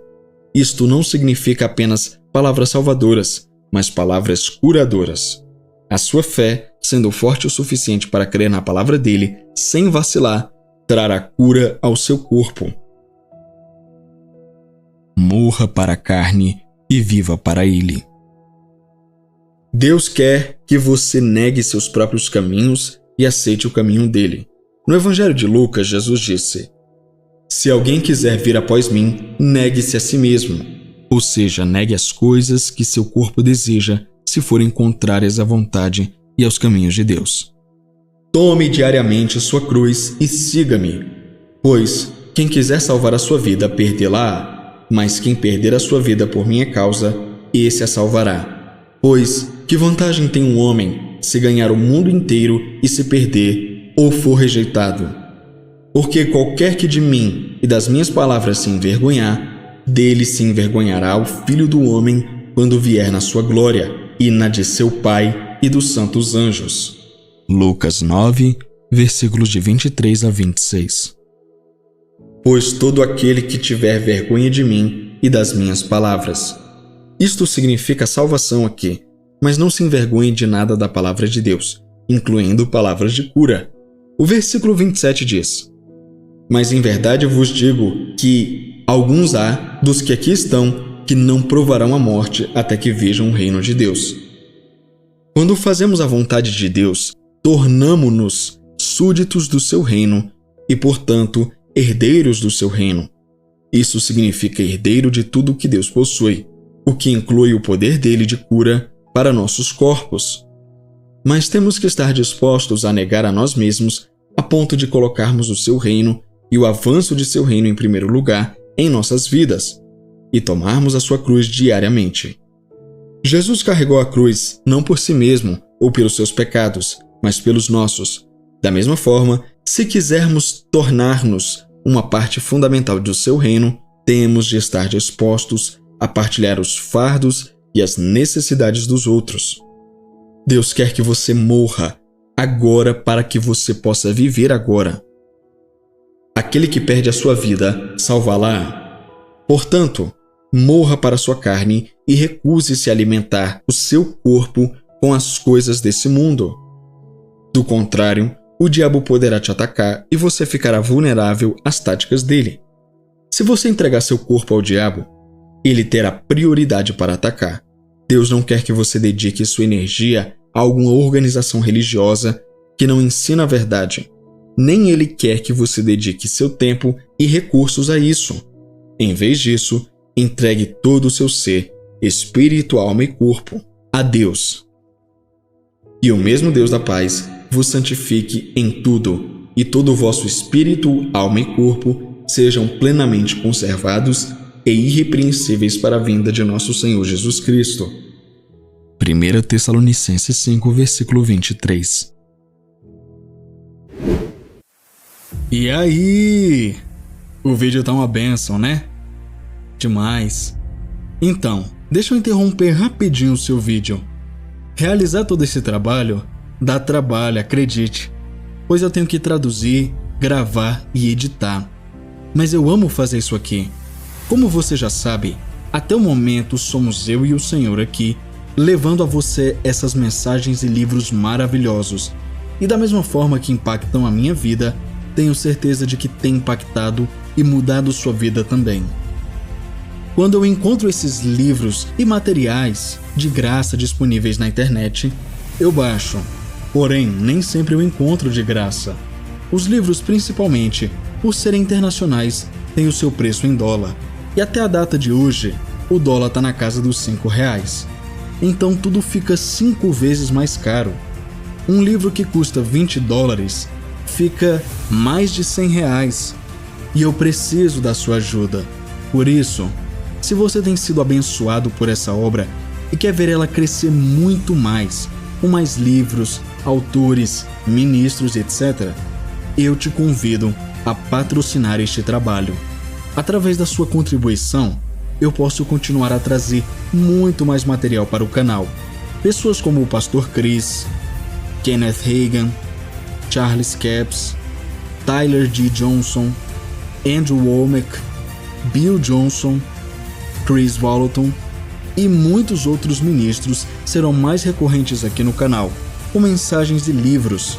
Speaker 1: Isto não significa apenas palavras salvadoras, mas palavras curadoras. A sua fé, sendo forte o suficiente para crer na palavra dele, sem vacilar, trará cura ao seu corpo.
Speaker 2: Morra para a carne e viva para ele.
Speaker 1: Deus quer que você negue seus próprios caminhos e aceite o caminho dele. No Evangelho de Lucas, Jesus disse: "Se alguém quiser vir após mim, negue-se a si mesmo."
Speaker 2: Ou seja, negue as coisas que seu corpo deseja se forem contrárias à vontade e aos caminhos de Deus.
Speaker 1: Tome diariamente sua cruz e siga-me. Pois quem quiser salvar a sua vida, perdê-la-á, mas quem perder a sua vida por minha causa, esse a salvará. Pois que vantagem tem um homem se ganhar o mundo inteiro e se perder ou for rejeitado? Porque qualquer que de mim e das minhas palavras se envergonhar, dele se envergonhará o Filho do Homem quando vier na sua glória e na de seu Pai e dos santos anjos.
Speaker 2: Lucas 9, versículos de 23 a 26.
Speaker 1: Pois todo aquele que tiver vergonha de mim e das minhas palavras. Isto significa salvação aqui, mas não se envergonhe de nada da palavra de Deus, incluindo palavras de cura. O versículo 27 diz: "Mas em verdade vos digo que alguns há dos que aqui estão que não provarão a morte até que vejam o reino de Deus." Quando fazemos a vontade de Deus, tornamo-nos súditos do seu reino e, portanto, herdeiros do seu reino. Isso significa herdeiro de tudo o que Deus possui, o que inclui o poder dele de cura para nossos corpos. Mas temos que estar dispostos a negar a nós mesmos a ponto de colocarmos o seu reino e o avanço de seu reino em primeiro lugar em nossas vidas e tomarmos a sua cruz diariamente. Jesus carregou a cruz não por si mesmo ou pelos seus pecados, mas pelos nossos. Da mesma forma, se quisermos tornar-nos uma parte fundamental do seu reino, temos de estar dispostos a partilhar os fardos e as necessidades dos outros. Deus quer que você morra agora para que você possa viver agora. Aquele que perde a sua vida, salvá-la. Portanto, morra para a sua carne e recuse-se a alimentar o seu corpo com as coisas desse mundo. Do contrário, o diabo poderá te atacar e você ficará vulnerável às táticas dele. Se você entregar seu corpo ao diabo, ele terá prioridade para atacar. Deus não quer que você dedique sua energia a alguma organização religiosa que não ensina a verdade. Nem ele quer que você dedique seu tempo e recursos a isso. Em vez disso, entregue todo o seu ser, espírito, alma e corpo, a Deus. E o mesmo Deus da paz vos santifique em tudo, e todo o vosso espírito, alma e corpo sejam plenamente conservados e irrepreensíveis para a vinda de nosso Senhor Jesus Cristo.
Speaker 2: 1 Tessalonicenses 5, versículo 23.
Speaker 1: E aí? O vídeo tá uma bênção, né? Demais. Então, deixa eu interromper rapidinho o seu vídeo. Realizar todo esse trabalho dá trabalho, acredite, pois eu tenho que traduzir, gravar e editar. Mas eu amo fazer isso aqui. Como você já sabe, até o momento somos eu e o Senhor aqui, levando a você essas mensagens e livros maravilhosos. E da mesma forma que impactam a minha vida, tenho certeza de que tem impactado e mudado sua vida também. Quando eu encontro esses livros e materiais de graça disponíveis na internet, eu baixo. Porém, nem sempre eu encontro de graça. Os livros, principalmente, por serem internacionais, têm o seu preço em dólar. E até a data de hoje, o dólar está na casa dos R$5. Então tudo fica 5 vezes mais caro. Um livro que custa $20 fica mais de R$100. E eu preciso da sua ajuda. Por isso, se você tem sido abençoado por essa obra e quer ver ela crescer muito mais, com mais livros, autores, ministros, etc., eu te convido a patrocinar este trabalho. Através da sua contribuição, eu posso continuar a trazer muito mais material para o canal. Pessoas como o Pastor Chris, Kenneth Hagin, Charles Capps, Tyler D. Johnson, Andrew Womack, Bill Johnson, Chris Vallotton e muitos outros ministros serão mais recorrentes aqui no canal, com mensagens de livros.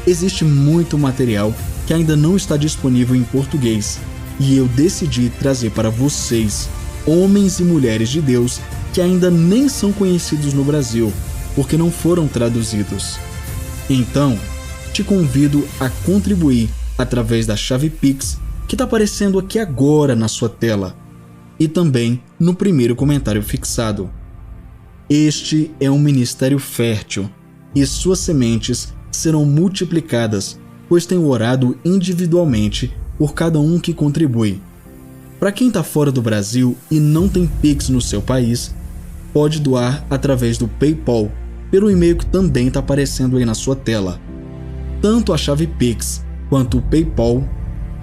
Speaker 1: Existe muito material que ainda não está disponível em português e eu decidi trazer para vocês, homens e mulheres de Deus que ainda nem são conhecidos no Brasil, porque não foram traduzidos. Então, te convido a contribuir através da chave Pix que está aparecendo aqui agora na sua tela e também no primeiro comentário fixado. Este é um ministério fértil e suas sementes serão multiplicadas, pois tenho orado individualmente por cada um que contribui. Para quem está fora do Brasil e não tem Pix no seu país, pode doar através do PayPal, pelo e-mail que também está aparecendo aí na sua tela. Tanto a chave Pix quanto o PayPal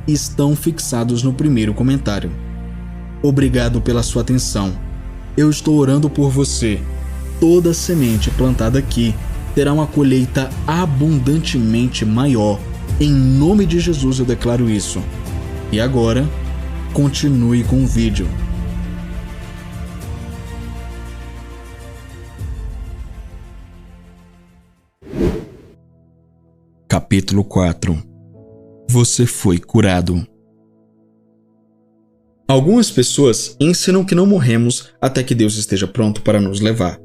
Speaker 1: estão fixados no primeiro comentário. Obrigado pela sua atenção. Eu estou orando por você. Toda semente plantada aqui terá uma colheita abundantemente maior. Em nome de Jesus eu declaro isso. E agora, continue com o vídeo.
Speaker 2: Capítulo 4. Você foi curado.
Speaker 1: Algumas pessoas ensinam que não morremos até que Deus esteja pronto para nos levar.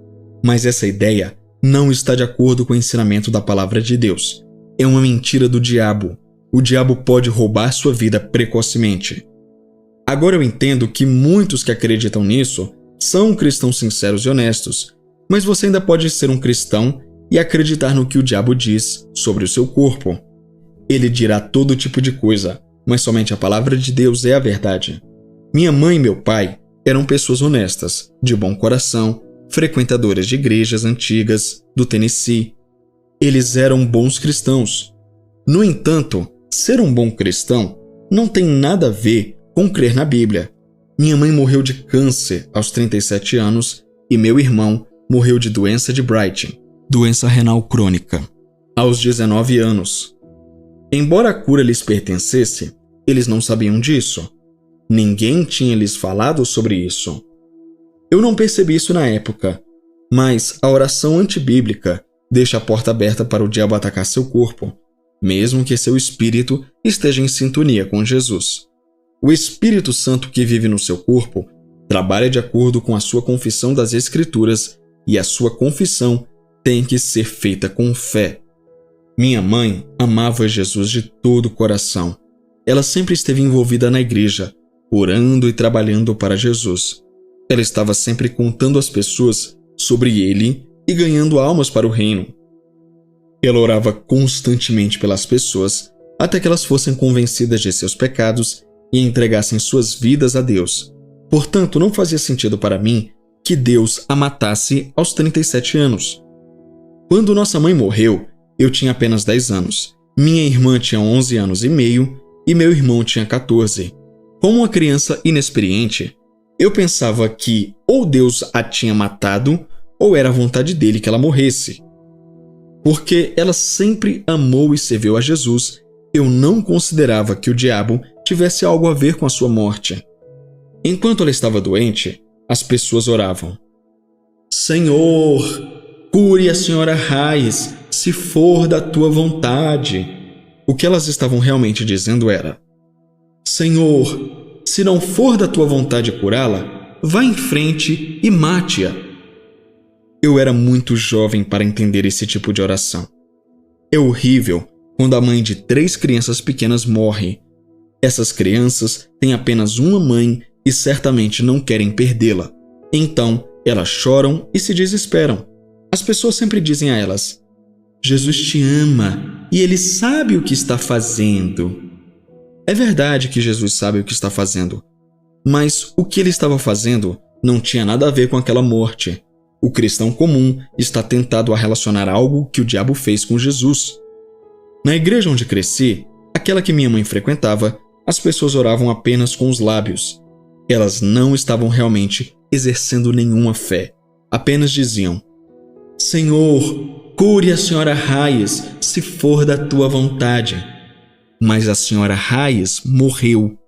Speaker 1: Mas essa ideia não está de acordo com o ensinamento da palavra de Deus. É uma mentira do diabo. O diabo pode roubar sua vida precocemente. Agora eu entendo que muitos que acreditam nisso são cristãos sinceros e honestos, mas você ainda pode ser um cristão e acreditar no que o diabo diz sobre o seu corpo. Ele dirá todo tipo de coisa, mas somente a palavra de Deus é a verdade. Minha mãe e meu pai eram pessoas honestas, de bom coração, frequentadoras de igrejas antigas do Tennessee. Eles eram bons cristãos. No entanto, ser um bom cristão não tem nada a ver com crer na Bíblia. Minha mãe morreu de câncer aos 37 anos e meu irmão morreu de doença de Bright,
Speaker 2: doença renal crônica,
Speaker 1: aos 19 anos. Embora a cura lhes pertencesse, eles não sabiam disso. Ninguém tinha lhes falado sobre isso. Eu não percebi isso na época, mas a oração antibíblica deixa a porta aberta para o diabo atacar seu corpo, mesmo que seu espírito esteja em sintonia com Jesus. O Espírito Santo que vive no seu corpo trabalha de acordo com a sua confissão das Escrituras e a sua confissão tem que ser feita com fé. Minha mãe amava Jesus de todo o coração. Ela sempre esteve envolvida na igreja, orando e trabalhando para Jesus. Ela estava sempre contando às pessoas sobre ele e ganhando almas para o reino. Ela orava constantemente pelas pessoas até que elas fossem convencidas de seus pecados e entregassem suas vidas a Deus. Portanto, não fazia sentido para mim que Deus a matasse aos 37 anos. Quando nossa mãe morreu, eu tinha apenas 10 anos. Minha irmã tinha 11 anos e meio e meu irmão tinha 14. Como uma criança inexperiente, eu pensava que ou Deus a tinha matado ou era a vontade dele que ela morresse. Porque ela sempre amou e serviu a Jesus, eu não considerava que o diabo tivesse algo a ver com a sua morte. Enquanto ela estava doente, as pessoas oravam: Senhor, cure a senhora Raiz, se for da tua vontade. O que elas estavam realmente dizendo era: Senhor, se não for da tua vontade curá-la, vá em frente e mate-a. Eu era muito jovem para entender esse tipo de oração. É horrível quando a mãe de 3 crianças pequenas morre.
Speaker 2: Essas crianças têm apenas uma mãe e certamente não querem perdê-la. Então, elas choram e se desesperam. As pessoas sempre dizem a elas: Jesus te ama e Ele sabe o que está fazendo. É verdade que Jesus sabe o que está fazendo, mas o que Ele estava fazendo não tinha nada a ver com aquela morte. O cristão comum está tentado a relacionar algo que o diabo fez com Jesus. Na igreja onde cresci, aquela que minha mãe frequentava, as pessoas oravam apenas com os lábios. Elas não estavam realmente exercendo nenhuma fé. Apenas diziam: Senhor, cure a senhora Hayes, se for da tua vontade. Mas a senhora Hayes morreu.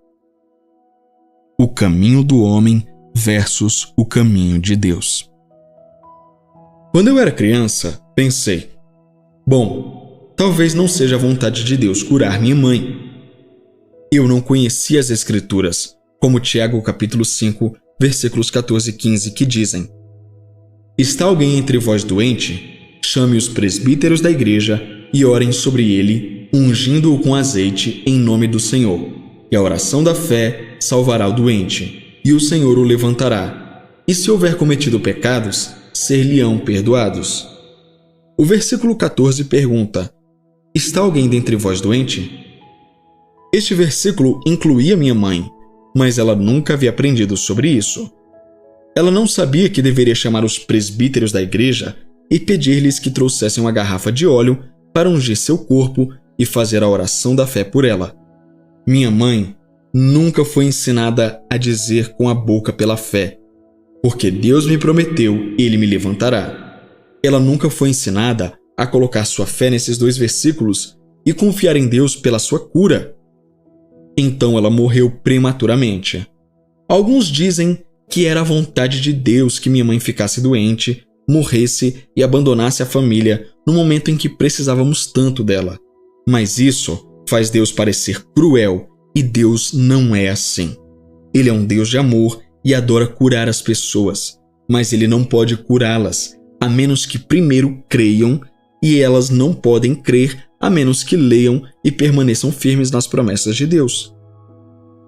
Speaker 2: O caminho do homem versus o caminho de Deus. Quando eu era criança, pensei: bom, talvez não seja a vontade de Deus curar minha mãe. Eu não conhecia as Escrituras, como Tiago capítulo 5, versículos 14 e 15, que dizem: Está alguém entre vós doente? Chame os presbíteros da igreja e orem sobre ele, ungindo-o com azeite em nome do Senhor. E a oração da fé salvará o doente, e o Senhor o levantará. E se houver cometido pecados, ser-lhe-ão perdoados. O versículo 14 pergunta: Está alguém dentre vós doente? Este versículo incluía minha mãe, mas ela nunca havia aprendido sobre isso. Ela não sabia que deveria chamar os presbíteros da igreja e pedir-lhes que trouxessem uma garrafa de óleo para ungir seu corpo e fazer a oração da fé por ela. Minha mãe nunca foi ensinada a dizer com a boca pela fé: porque Deus me prometeu, Ele me levantará. Ela nunca foi ensinada a colocar sua fé nesses dois versículos e confiar em Deus pela sua cura. Então ela morreu prematuramente. Alguns dizem que era a vontade de Deus que minha mãe ficasse doente, morresse e abandonasse a família no momento em que precisávamos tanto dela. Mas isso faz Deus parecer cruel, e Deus não é assim. Ele é um Deus de amor e adora curar as pessoas, mas Ele não pode curá-las a menos que primeiro creiam, e elas não podem crer a menos que leiam e permaneçam firmes nas promessas de Deus.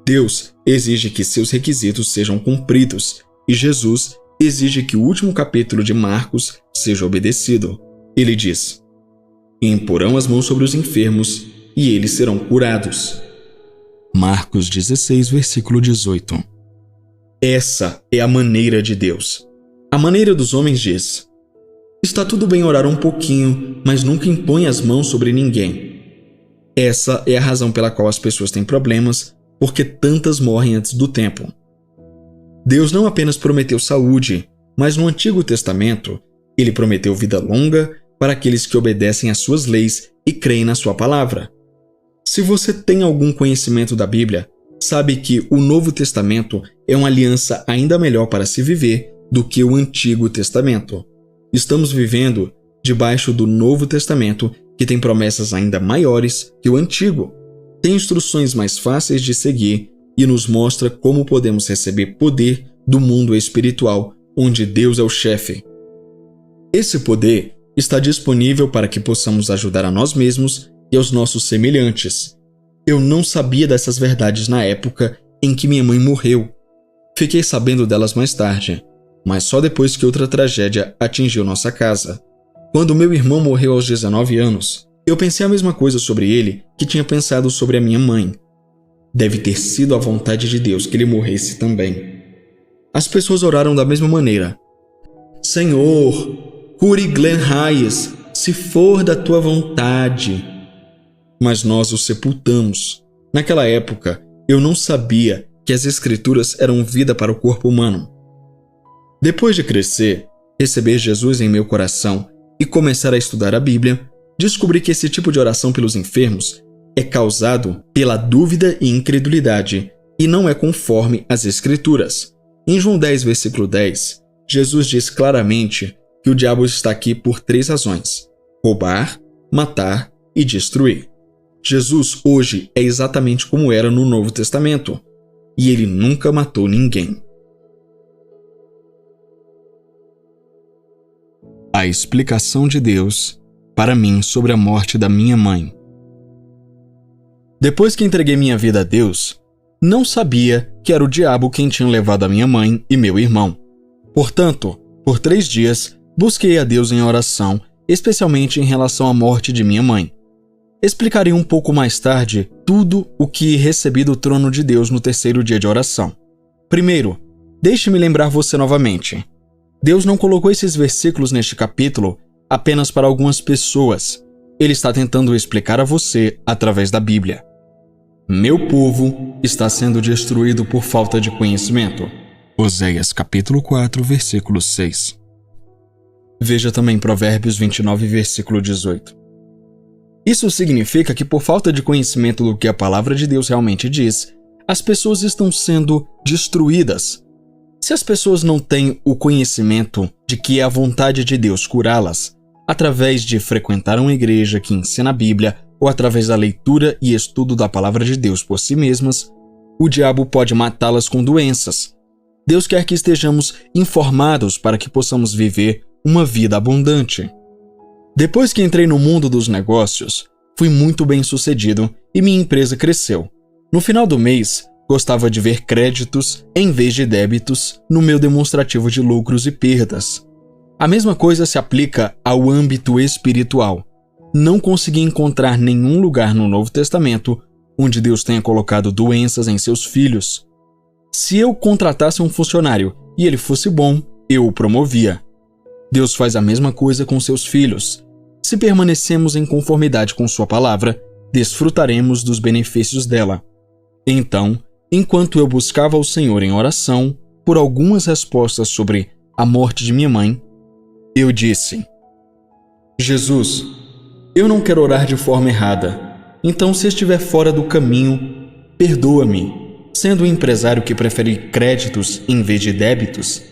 Speaker 2: Deus exige que seus requisitos sejam cumpridos, e Jesus exige que o último capítulo de Marcos seja obedecido. Ele diz: E imporão as mãos sobre os enfermos, e eles serão curados. Marcos 16, versículo 18. Essa é a maneira de Deus. A maneira dos homens diz: Está tudo bem orar um pouquinho, mas nunca impõe as mãos sobre ninguém. Essa é a razão pela qual as pessoas têm problemas, porque tantas morrem antes do tempo. Deus não apenas prometeu saúde, mas no Antigo Testamento, Ele prometeu vida longa para aqueles que obedecem às suas leis e creem na sua palavra. Se você tem algum conhecimento da Bíblia, sabe que o Novo Testamento é uma aliança ainda melhor para se viver do que o Antigo Testamento. Estamos vivendo debaixo do Novo Testamento, que tem promessas ainda maiores que o Antigo. Tem instruções mais fáceis de seguir e nos mostra como podemos receber poder do mundo espiritual, onde Deus é o chefe. Esse poder está disponível para que possamos ajudar a nós mesmos e aos nossos semelhantes. Eu não sabia dessas verdades na época em que minha mãe morreu. Fiquei sabendo delas mais tarde, mas só depois que outra tragédia atingiu nossa casa. Quando meu irmão morreu aos 19 anos, eu pensei a mesma coisa sobre ele que tinha pensado sobre a minha mãe. Deve ter sido a vontade de Deus que ele morresse também. As pessoas oraram da mesma maneira: Senhor, cure Glenn Hayes, se for da tua vontade. Mas nós o sepultamos. Naquela época, eu não sabia que as Escrituras eram vida para o corpo humano. Depois de crescer, receber Jesus em meu coração e começar a estudar a Bíblia, descobri que esse tipo de oração pelos enfermos é causado pela dúvida e incredulidade e não é conforme as Escrituras. Em João 10, versículo 10, Jesus diz claramente que o diabo está aqui por 3 razões: roubar, matar e destruir. Jesus hoje é exatamente como era no Novo Testamento, e ele nunca matou ninguém. A explicação de Deus para mim sobre a morte da minha mãe.
Speaker 1: Depois que entreguei minha vida a Deus, não sabia que era o diabo quem tinha levado a minha mãe e meu irmão. Portanto, por 3 dias, busquei a Deus em oração, especialmente em relação à morte de minha mãe. Explicarei um pouco mais tarde tudo o que recebi do trono de Deus no 3º dia de oração. Primeiro, deixe-me lembrar você novamente. Deus não colocou esses versículos neste capítulo apenas para algumas pessoas. Ele está tentando explicar a você através da Bíblia. Meu povo está sendo destruído por falta de conhecimento. Oséias capítulo 4, versículo 6. Veja também Provérbios 29, versículo 18. Isso significa que por falta de conhecimento do que a palavra de Deus realmente diz, as pessoas estão sendo destruídas. Se as pessoas não têm o conhecimento de que é a vontade de Deus curá-las, através de frequentar uma igreja que ensina a Bíblia ou através da leitura e estudo da palavra de Deus por si mesmas, o diabo pode matá-las com doenças. Deus quer que estejamos informados para que possamos viver uma vida abundante. Depois que entrei no mundo dos negócios, fui muito bem sucedido e minha empresa cresceu. No final do mês, gostava de ver créditos em vez de débitos no meu demonstrativo de lucros e perdas. A mesma coisa se aplica ao âmbito espiritual. Não consegui encontrar nenhum lugar no Novo Testamento onde Deus tenha colocado doenças em seus filhos. Se eu contratasse um funcionário e ele fosse bom, eu o promovia. Deus faz a mesma coisa com seus filhos. Se permanecemos em conformidade com sua palavra, desfrutaremos dos benefícios dela. Então, enquanto eu buscava o Senhor em oração por algumas respostas sobre a morte de minha mãe, eu disse: Jesus, eu não quero orar de forma errada, então se estiver fora do caminho, perdoa-me. Sendo um empresário que prefere créditos em vez de débitos,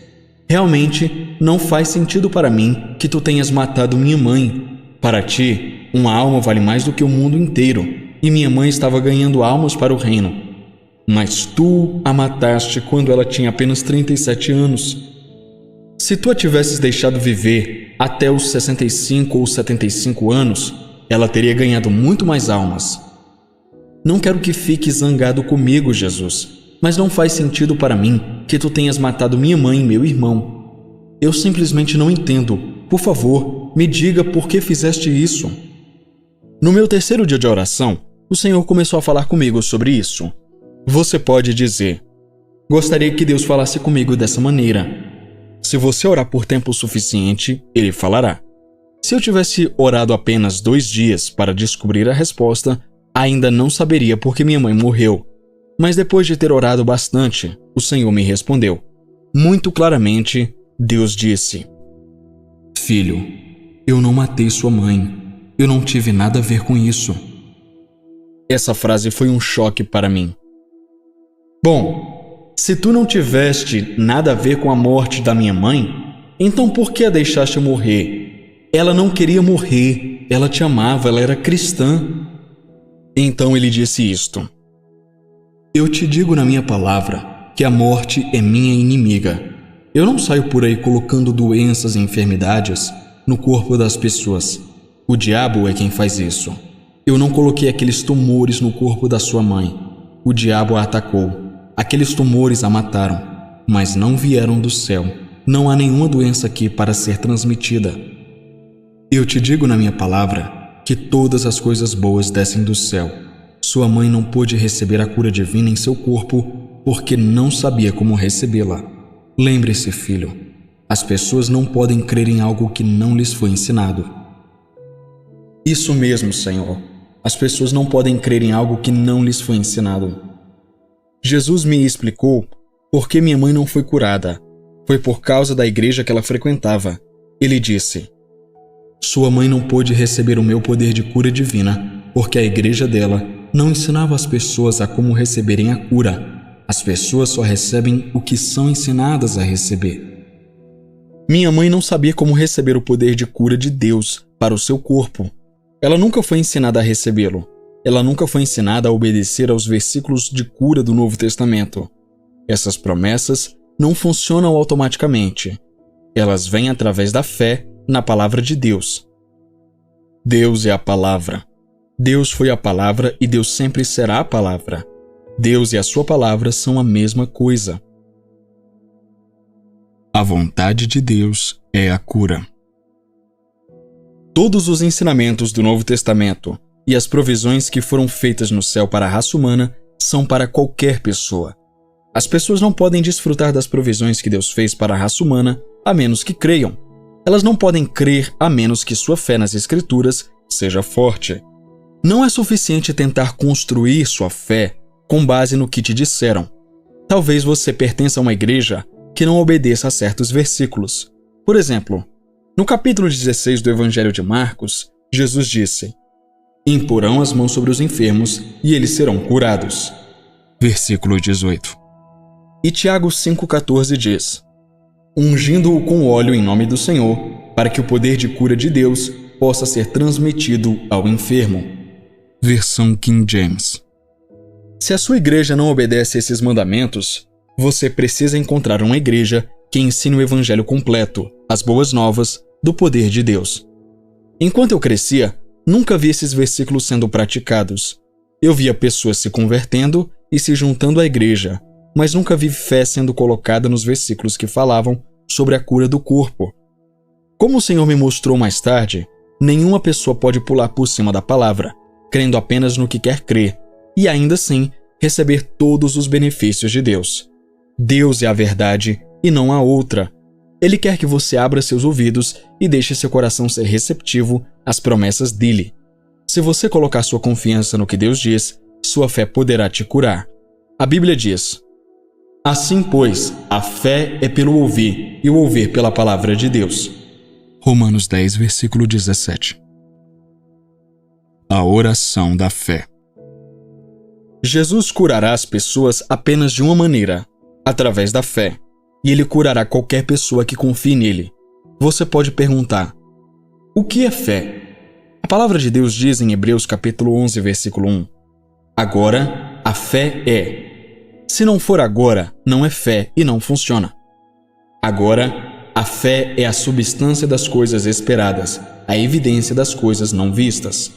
Speaker 1: realmente não faz sentido para mim que tu tenhas matado minha mãe. Para ti, uma alma vale mais do que o mundo inteiro, e minha mãe estava ganhando almas para o reino. Mas tu a mataste quando ela tinha apenas 37 anos. Se tu a tivesses deixado viver até os 65 ou 75 anos, ela teria ganhado muito mais almas. Não quero que fiques zangado comigo, Jesus, mas não faz sentido para mim que tu tenhas matado minha mãe e meu irmão. Eu simplesmente não entendo. Por favor, me diga por que fizeste isso. No meu 3º dia de oração, o Senhor começou a falar comigo sobre isso. Você pode dizer: gostaria que Deus falasse comigo dessa maneira. Se você orar por tempo suficiente, Ele falará. Se eu tivesse orado apenas 2 dias para descobrir a resposta, ainda não saberia por que minha mãe morreu. Mas depois de ter orado bastante, o Senhor me respondeu. Muito claramente, Deus disse: Filho, eu não matei sua mãe. Eu não tive nada a ver com isso. Essa frase foi um choque para mim. Bom, se tu não tiveste nada a ver com a morte da minha mãe, então por que a deixaste morrer? Ela não queria morrer, ela te amava, ela era cristã. Então ele disse isto: eu te digo na minha palavra que a morte é minha inimiga. Eu não saio por aí colocando doenças e enfermidades no corpo das pessoas. O diabo é quem faz isso. Eu não coloquei aqueles tumores no corpo da sua mãe. O diabo a atacou. Aqueles tumores a mataram, mas não vieram do céu. Não há nenhuma doença aqui para ser transmitida. Eu te digo na minha palavra que todas as coisas boas descem do céu. Sua mãe não pôde receber a cura divina em seu corpo porque não sabia como recebê-la. Lembre-se, filho, as pessoas não podem crer em algo que não lhes foi ensinado. Isso mesmo, Senhor. As pessoas não podem crer em algo que não lhes foi ensinado. Jesus me explicou por que minha mãe não foi curada. Foi por causa da igreja que ela frequentava. Ele disse: sua mãe não pôde receber o meu poder de cura divina porque a igreja dela não ensinava as pessoas a como receberem a cura. As pessoas só recebem o que são ensinadas a receber. Minha mãe não sabia como receber o poder de cura de Deus para o seu corpo. Ela nunca foi ensinada a recebê-lo. Ela nunca foi ensinada a obedecer aos versículos de cura do Novo Testamento. Essas promessas não funcionam automaticamente. Elas vêm através da fé na palavra de Deus. Deus é a palavra. Deus foi a palavra e Deus sempre será a palavra. Deus e a sua palavra são a mesma coisa. A vontade de Deus é a cura. Todos os ensinamentos do Novo Testamento e as provisões que foram feitas no céu para a raça humana são para qualquer pessoa. As pessoas não podem desfrutar das provisões que Deus fez para a raça humana a menos que creiam. Elas não podem crer a menos que sua fé nas Escrituras seja forte. Não é suficiente tentar construir sua fé com base no que te disseram. Talvez você pertença a uma igreja que não obedeça a certos versículos. Por exemplo, no capítulo 16 do Evangelho de Marcos, Jesus disse: "Imporão as mãos sobre os enfermos e eles serão curados." Versículo 18. E Tiago 5,14 diz: "Ungindo-o com óleo em nome do Senhor, para que o poder de cura de Deus possa ser transmitido ao enfermo." Versão King James. Se a sua igreja não obedece a esses mandamentos, você precisa encontrar uma igreja que ensine o evangelho completo, as boas novas, do poder de Deus. Enquanto eu crescia, nunca vi esses versículos sendo praticados. Eu via pessoas se convertendo e se juntando à igreja, mas nunca vi fé sendo colocada nos versículos que falavam sobre a cura do corpo. Como o Senhor me mostrou mais tarde, nenhuma pessoa pode pular por cima da palavra, crendo apenas no que quer crer, e ainda assim receber todos os benefícios de Deus. Deus é a verdade e não há outra. Ele quer que você abra seus ouvidos e deixe seu coração ser receptivo às promessas dele. Se você colocar sua confiança no que Deus diz, sua fé poderá te curar. A Bíblia diz: "Assim, pois, a fé é pelo ouvir, e o ouvir pela palavra de Deus." Romanos 10, versículo 17. A oração da fé. Jesus curará as pessoas apenas de uma maneira, através da fé, e ele curará qualquer pessoa que confie nele. Você pode perguntar: o que é fé? A palavra de Deus diz em Hebreus capítulo 11, versículo 1: "Agora, a fé é." Se não for agora, não é fé e não funciona. Agora, a fé é a substância das coisas esperadas, a evidência das coisas não vistas.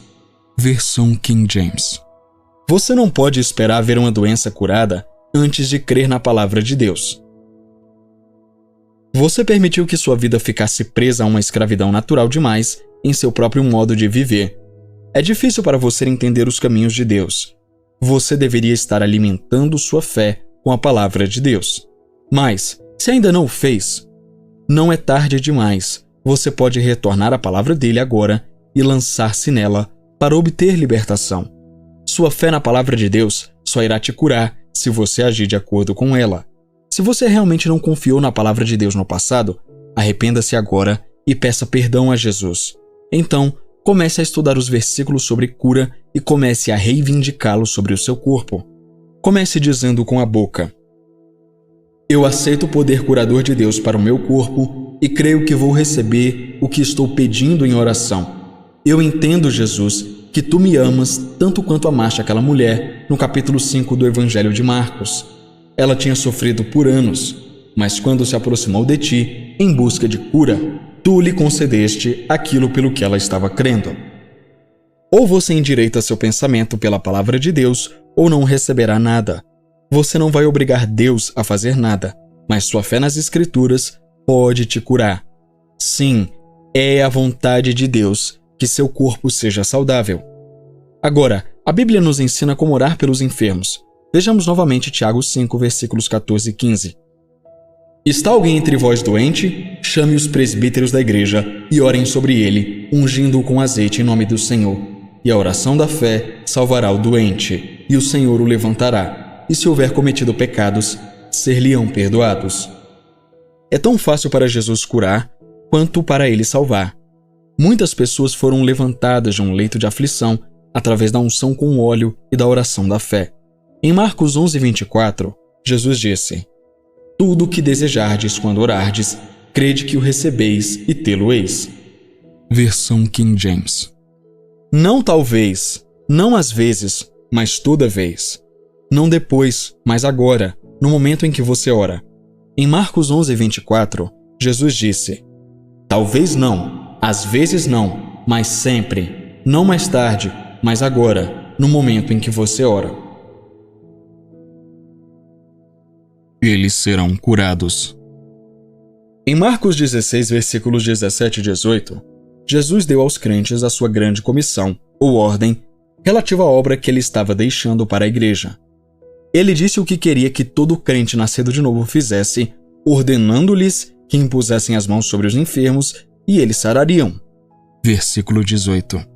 Speaker 1: Versão King James. Você não pode esperar ver uma doença curada antes de crer na palavra de Deus. Você permitiu que sua vida ficasse presa a uma escravidão natural demais em seu próprio modo de viver. É difícil para você entender os caminhos de Deus. Você deveria estar alimentando sua fé com a palavra de Deus. Mas, se ainda não o fez, não é tarde demais. Você pode retornar à palavra dele agora e lançar-se nela para obter libertação. Sua fé na palavra de Deus só irá te curar se você agir de acordo com ela. Se você realmente não confiou na palavra de Deus no passado, arrependa-se agora e peça perdão a Jesus. Então, comece a estudar os versículos sobre cura e comece a reivindicá-los sobre o seu corpo. Comece dizendo com a boca: "Eu aceito o poder curador de Deus para o meu corpo e creio que vou receber o que estou pedindo em oração. Eu entendo, Jesus, que tu me amas tanto quanto amaste aquela mulher no capítulo 5 do Evangelho de Marcos. Ela tinha sofrido por anos, mas quando se aproximou de ti, em busca de cura, tu lhe concedeste aquilo pelo que ela estava crendo." Ou você endireita seu pensamento pela palavra de Deus, ou não receberá nada. Você não vai obrigar Deus a fazer nada, mas sua fé nas Escrituras pode te curar. Sim, é a vontade de Deus que seu corpo seja saudável. Agora, a Bíblia nos ensina como orar pelos enfermos. Vejamos novamente Tiago 5, versículos 14 e 15. "Está alguém entre vós doente? Chame os presbíteros da igreja e orem sobre ele, ungindo-o com azeite em nome do Senhor. E a oração da fé salvará o doente, e o Senhor o levantará. E se houver cometido pecados, ser-lhe-ão perdoados." É tão fácil para Jesus curar, quanto para ele salvar. Muitas pessoas foram levantadas de um leito de aflição através da unção com óleo e da oração da fé. Em Marcos 11, 24, Jesus disse: "Tudo o que desejardes quando orardes, crede que o recebeis e tê-lo-eis." Versão King James. Não talvez, não às vezes, mas toda vez. Não depois, mas agora, no momento em que você ora. Em Marcos 11, 24, Jesus disse: "Talvez não, às vezes não, mas sempre, não mais tarde,
Speaker 2: mas agora, no momento em que você ora. Eles serão curados. Em Marcos 16, versículos 17 e 18, Jesus deu aos crentes a sua grande comissão, ou ordem, relativa à obra que ele estava deixando para a igreja. Ele disse o que queria que todo crente nascido de novo fizesse, ordenando-lhes que impusessem as mãos sobre os enfermos e eles sarariam. Versículo 18.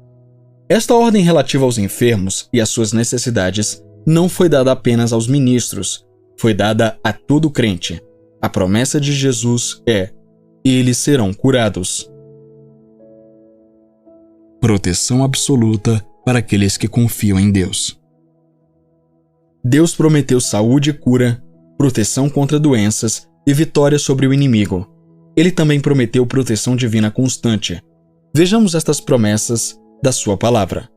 Speaker 2: Esta ordem relativa aos enfermos e às suas necessidades não foi dada apenas aos ministros, foi dada a todo crente. A promessa de Jesus é: eles serão curados. Proteção absoluta para aqueles que confiam em Deus. Deus prometeu saúde e cura, proteção contra doenças e vitória sobre o inimigo. Ele também prometeu proteção divina constante. Vejamos estas promessas da sua palavra.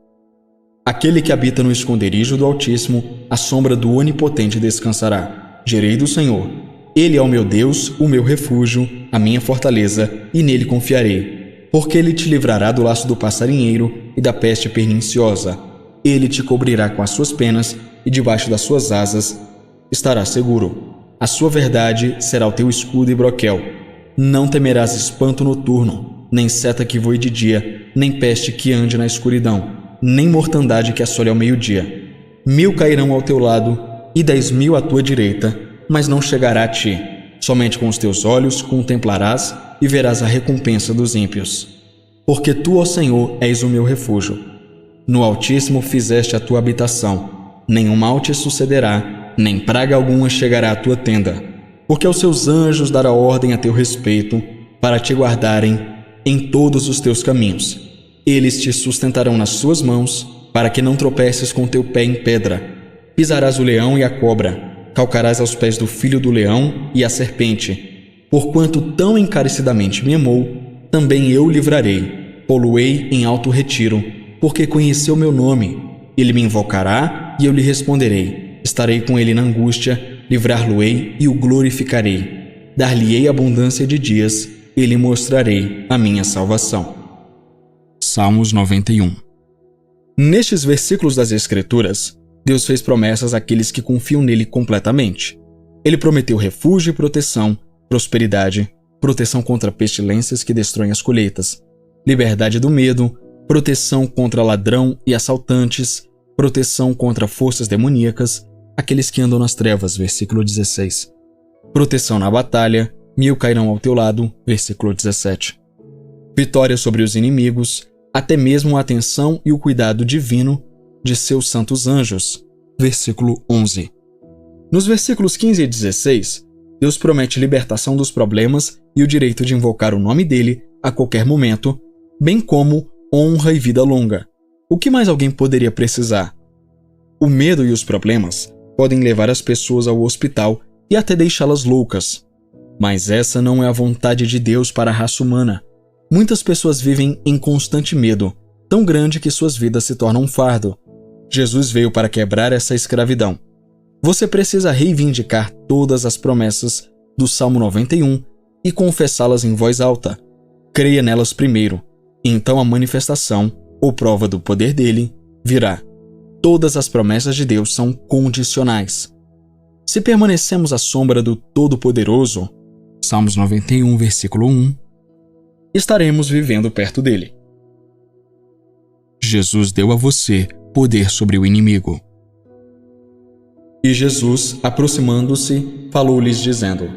Speaker 2: Aquele que habita no esconderijo do Altíssimo, à sombra do Onipotente descansará. Direi do Senhor: Ele é o meu Deus, o meu refúgio, a minha fortaleza, e nele confiarei. Porque ele te livrará do laço do passarinheiro e da peste perniciosa. Ele te cobrirá com as suas penas, e debaixo das suas asas estarás seguro. A sua verdade será o teu escudo e broquel. Não temerás espanto noturno, nem seta que voe de dia, nem peste que ande na escuridão, nem mortandade que assole ao meio-dia. 1000 cairão ao teu lado e 10.000 à tua direita, mas não chegará a ti. Somente com os teus olhos contemplarás e verás a recompensa dos ímpios. Porque tu, ó Senhor, és o meu refúgio. No Altíssimo fizeste a tua habitação. Nenhum mal te sucederá, nem praga alguma chegará à tua tenda. Porque aos seus anjos dará ordem a teu respeito, para te guardarem em todos os teus caminhos. Eles te sustentarão nas suas mãos, para que não tropeces com teu pé em pedra. Pisarás o leão e a cobra, calcarás aos pés do filho do leão e a serpente. Porquanto tão encarecidamente me amou, também eu o livrarei. Pô-lo-ei em alto retiro, porque conheceu meu nome. Ele me invocará e eu lhe responderei. Estarei com ele na angústia, livrar-lo-ei e o glorificarei. Dar-lhe-ei abundância de dias, e lhe mostrarei a minha salvação. Salmos 91. Nestes versículos das Escrituras, Deus fez promessas àqueles que confiam nele completamente. Ele prometeu refúgio e proteção, prosperidade, proteção contra pestilências que destroem as colheitas, liberdade do medo, proteção contra ladrão e assaltantes, proteção contra forças demoníacas, aqueles que andam nas trevas, versículo 16. Proteção na batalha, 1000 cairão ao teu lado, versículo 17. Vitória sobre os inimigos, até mesmo a atenção e o cuidado divino de seus santos anjos, versículo 11. Nos versículos 15 e 16, Deus promete libertação dos problemas e o direito de invocar o nome dele a qualquer momento, bem como honra e vida longa. O que mais alguém poderia precisar? O medo e os problemas podem levar as pessoas ao hospital e até deixá-las loucas. Mas essa não é a vontade de Deus para a raça humana. Muitas pessoas vivem em constante medo, tão grande que suas vidas se tornam um fardo. Jesus veio para quebrar essa escravidão. Você precisa reivindicar todas as promessas do Salmo 91 e confessá-las em voz alta. Creia nelas primeiro, então a manifestação, ou prova do poder dele, virá. Todas as promessas de Deus são condicionais. Se permanecemos à sombra do Todo-Poderoso, Salmos 91, versículo 1, estaremos vivendo perto dele. Jesus deu a você poder sobre o inimigo. E Jesus, aproximando-se, falou-lhes dizendo: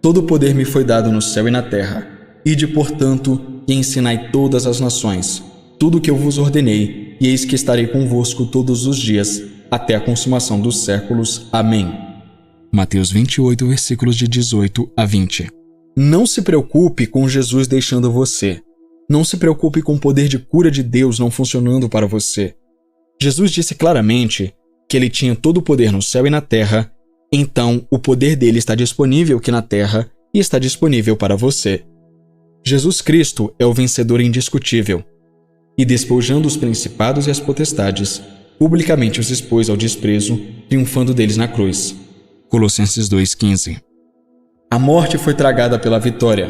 Speaker 2: Todo o poder me foi dado no céu e na terra. Ide, portanto, e ensinai todas as nações, tudo o que eu vos ordenei, e eis que estarei convosco todos os dias, até a consumação dos séculos. Amém. Mateus 28, versículos de 18 a 20. Não se preocupe com Jesus deixando você. Não se preocupe com o poder de cura de Deus não funcionando para você. Jesus disse claramente que ele tinha todo o poder no céu e na terra, então o poder dele está disponível aqui na terra e está disponível para você. Jesus Cristo é o vencedor indiscutível. E despojando os principados e as potestades, publicamente os expôs ao desprezo, triunfando deles na cruz. Colossenses 2,15. A morte foi tragada pela vitória.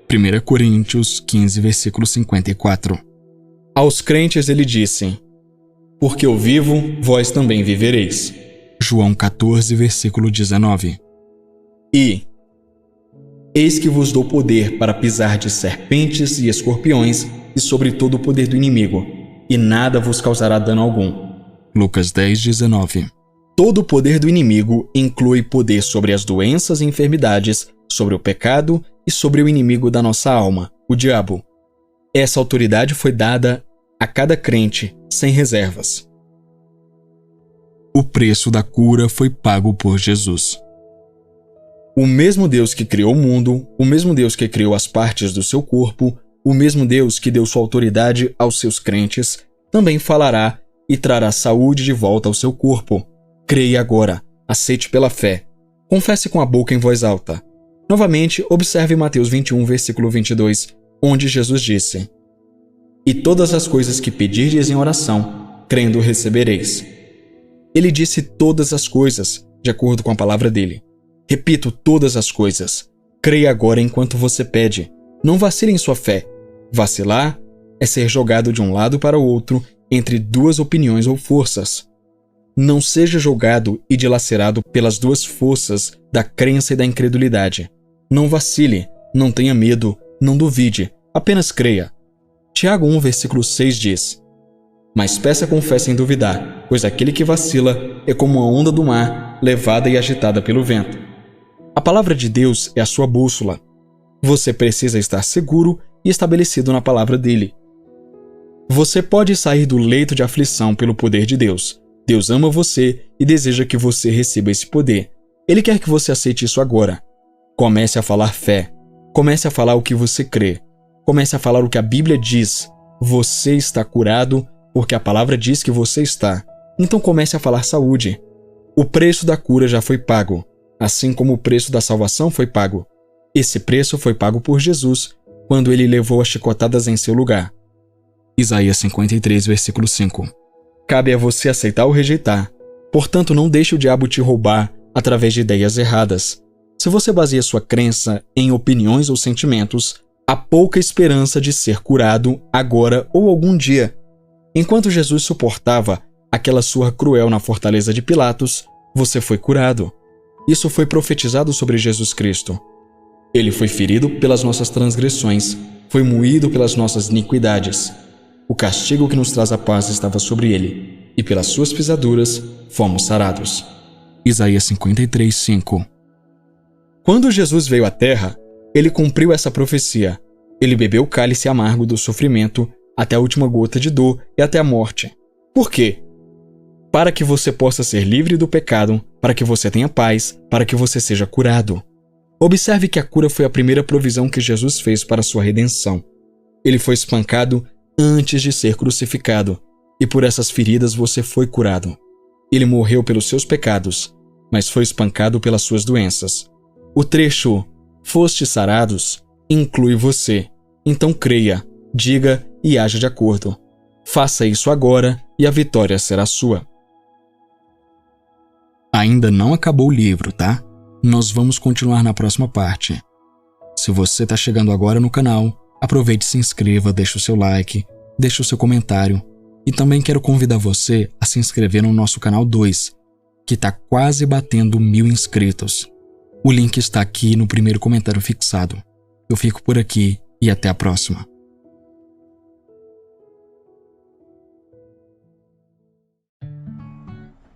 Speaker 2: 1 Coríntios 15, versículo 54. Aos crentes ele disse: Porque eu vivo, vós também vivereis.
Speaker 1: João 14, versículo 19.
Speaker 2: E eis que vos dou poder para pisar de serpentes e escorpiões e sobre todo o poder do inimigo, e nada vos causará dano algum.
Speaker 1: Lucas 10, 19.
Speaker 2: Todo o poder do inimigo inclui poder sobre as doenças e enfermidades, sobre o pecado e sobre o inimigo da nossa alma, o diabo. Essa autoridade foi dada a cada crente, sem reservas.
Speaker 1: O preço da cura foi pago por Jesus.
Speaker 2: O mesmo Deus que criou o mundo, o mesmo Deus que criou as partes do seu corpo, o mesmo Deus que deu sua autoridade aos seus crentes, também falará e trará saúde de volta ao seu corpo. Creia agora, aceite pela fé. Confesse com a boca em voz alta. Novamente, observe Mateus 21, versículo 22, onde Jesus disse: E todas as coisas que pedirdes em oração, crendo recebereis. Ele disse todas as coisas, de acordo com a palavra dele. Repito, todas as coisas. Creia agora enquanto você pede. Não vacile em sua fé. Vacilar é ser jogado de um lado para o outro entre duas opiniões ou forças. Não seja julgado e dilacerado pelas duas forças da crença e da incredulidade. Não vacile, não tenha medo, não duvide, apenas creia. Tiago 1, versículo 6 diz: Mas peça com fé sem duvidar, pois aquele que vacila é como uma onda do mar, levada e agitada pelo vento. A palavra de Deus é a sua bússola. Você precisa estar seguro e estabelecido na palavra dele. Você pode sair do leito de aflição pelo poder de Deus. Deus ama você e deseja que você receba esse poder. Ele quer que você aceite isso agora. Comece a falar fé. Comece a falar o que você crê. Comece a falar o que a Bíblia diz. Você está curado porque a palavra diz que você está. Então comece a falar saúde. O preço da cura já foi pago, assim como o preço da salvação foi pago. Esse preço foi pago por Jesus quando ele levou as chicotadas em seu lugar.
Speaker 1: Isaías 53, versículo 5.
Speaker 2: Cabe a você aceitar ou rejeitar. Portanto, não deixe o diabo te roubar através de ideias erradas. Se você baseia sua crença em opiniões ou sentimentos, há pouca esperança de ser curado agora ou algum dia. Enquanto Jesus suportava aquela surra cruel na fortaleza de Pilatos, você foi curado. Isso foi profetizado sobre Jesus Cristo. Ele foi ferido pelas nossas transgressões, foi moído pelas nossas iniquidades. O castigo que nos traz a paz estava sobre ele, e pelas suas pisaduras fomos sarados.
Speaker 1: Isaías 53, 5.
Speaker 2: Quando Jesus veio à terra, ele cumpriu essa profecia. Ele bebeu o cálice amargo do sofrimento até a última gota de dor e até a morte. Por quê? Para que você possa ser livre do pecado, para que você tenha paz, para que você seja curado. Observe que a cura foi a primeira provisão que Jesus fez para a sua redenção. Ele foi espancado antes de ser crucificado, e por essas feridas você foi curado. Ele morreu pelos seus pecados, mas foi espancado pelas suas doenças. O trecho "fostes sarados" inclui você. Então creia, diga e haja de acordo. Faça isso agora e a vitória será sua.
Speaker 1: Ainda não acabou o livro, tá? Nós vamos continuar na próxima parte. Se você está chegando agora no canal, aproveite e se inscreva, deixe o seu like, deixe o seu comentário. E também quero convidar você a se inscrever no nosso canal 2, que está quase batendo 1000 inscritos. O link está aqui no primeiro comentário fixado. Eu fico por aqui e até a próxima.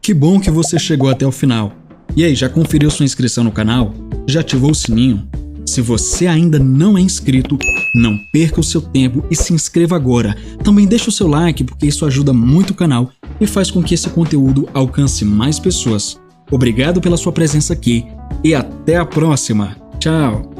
Speaker 1: Que bom que você chegou até o final. E aí, já conferiu sua inscrição no canal? Já ativou o sininho? Se você ainda não é inscrito, não perca o seu tempo e se inscreva agora. Também deixa o seu like, porque isso ajuda muito o canal e faz com que esse conteúdo alcance mais pessoas. Obrigado pela sua presença aqui e até a próxima. Tchau!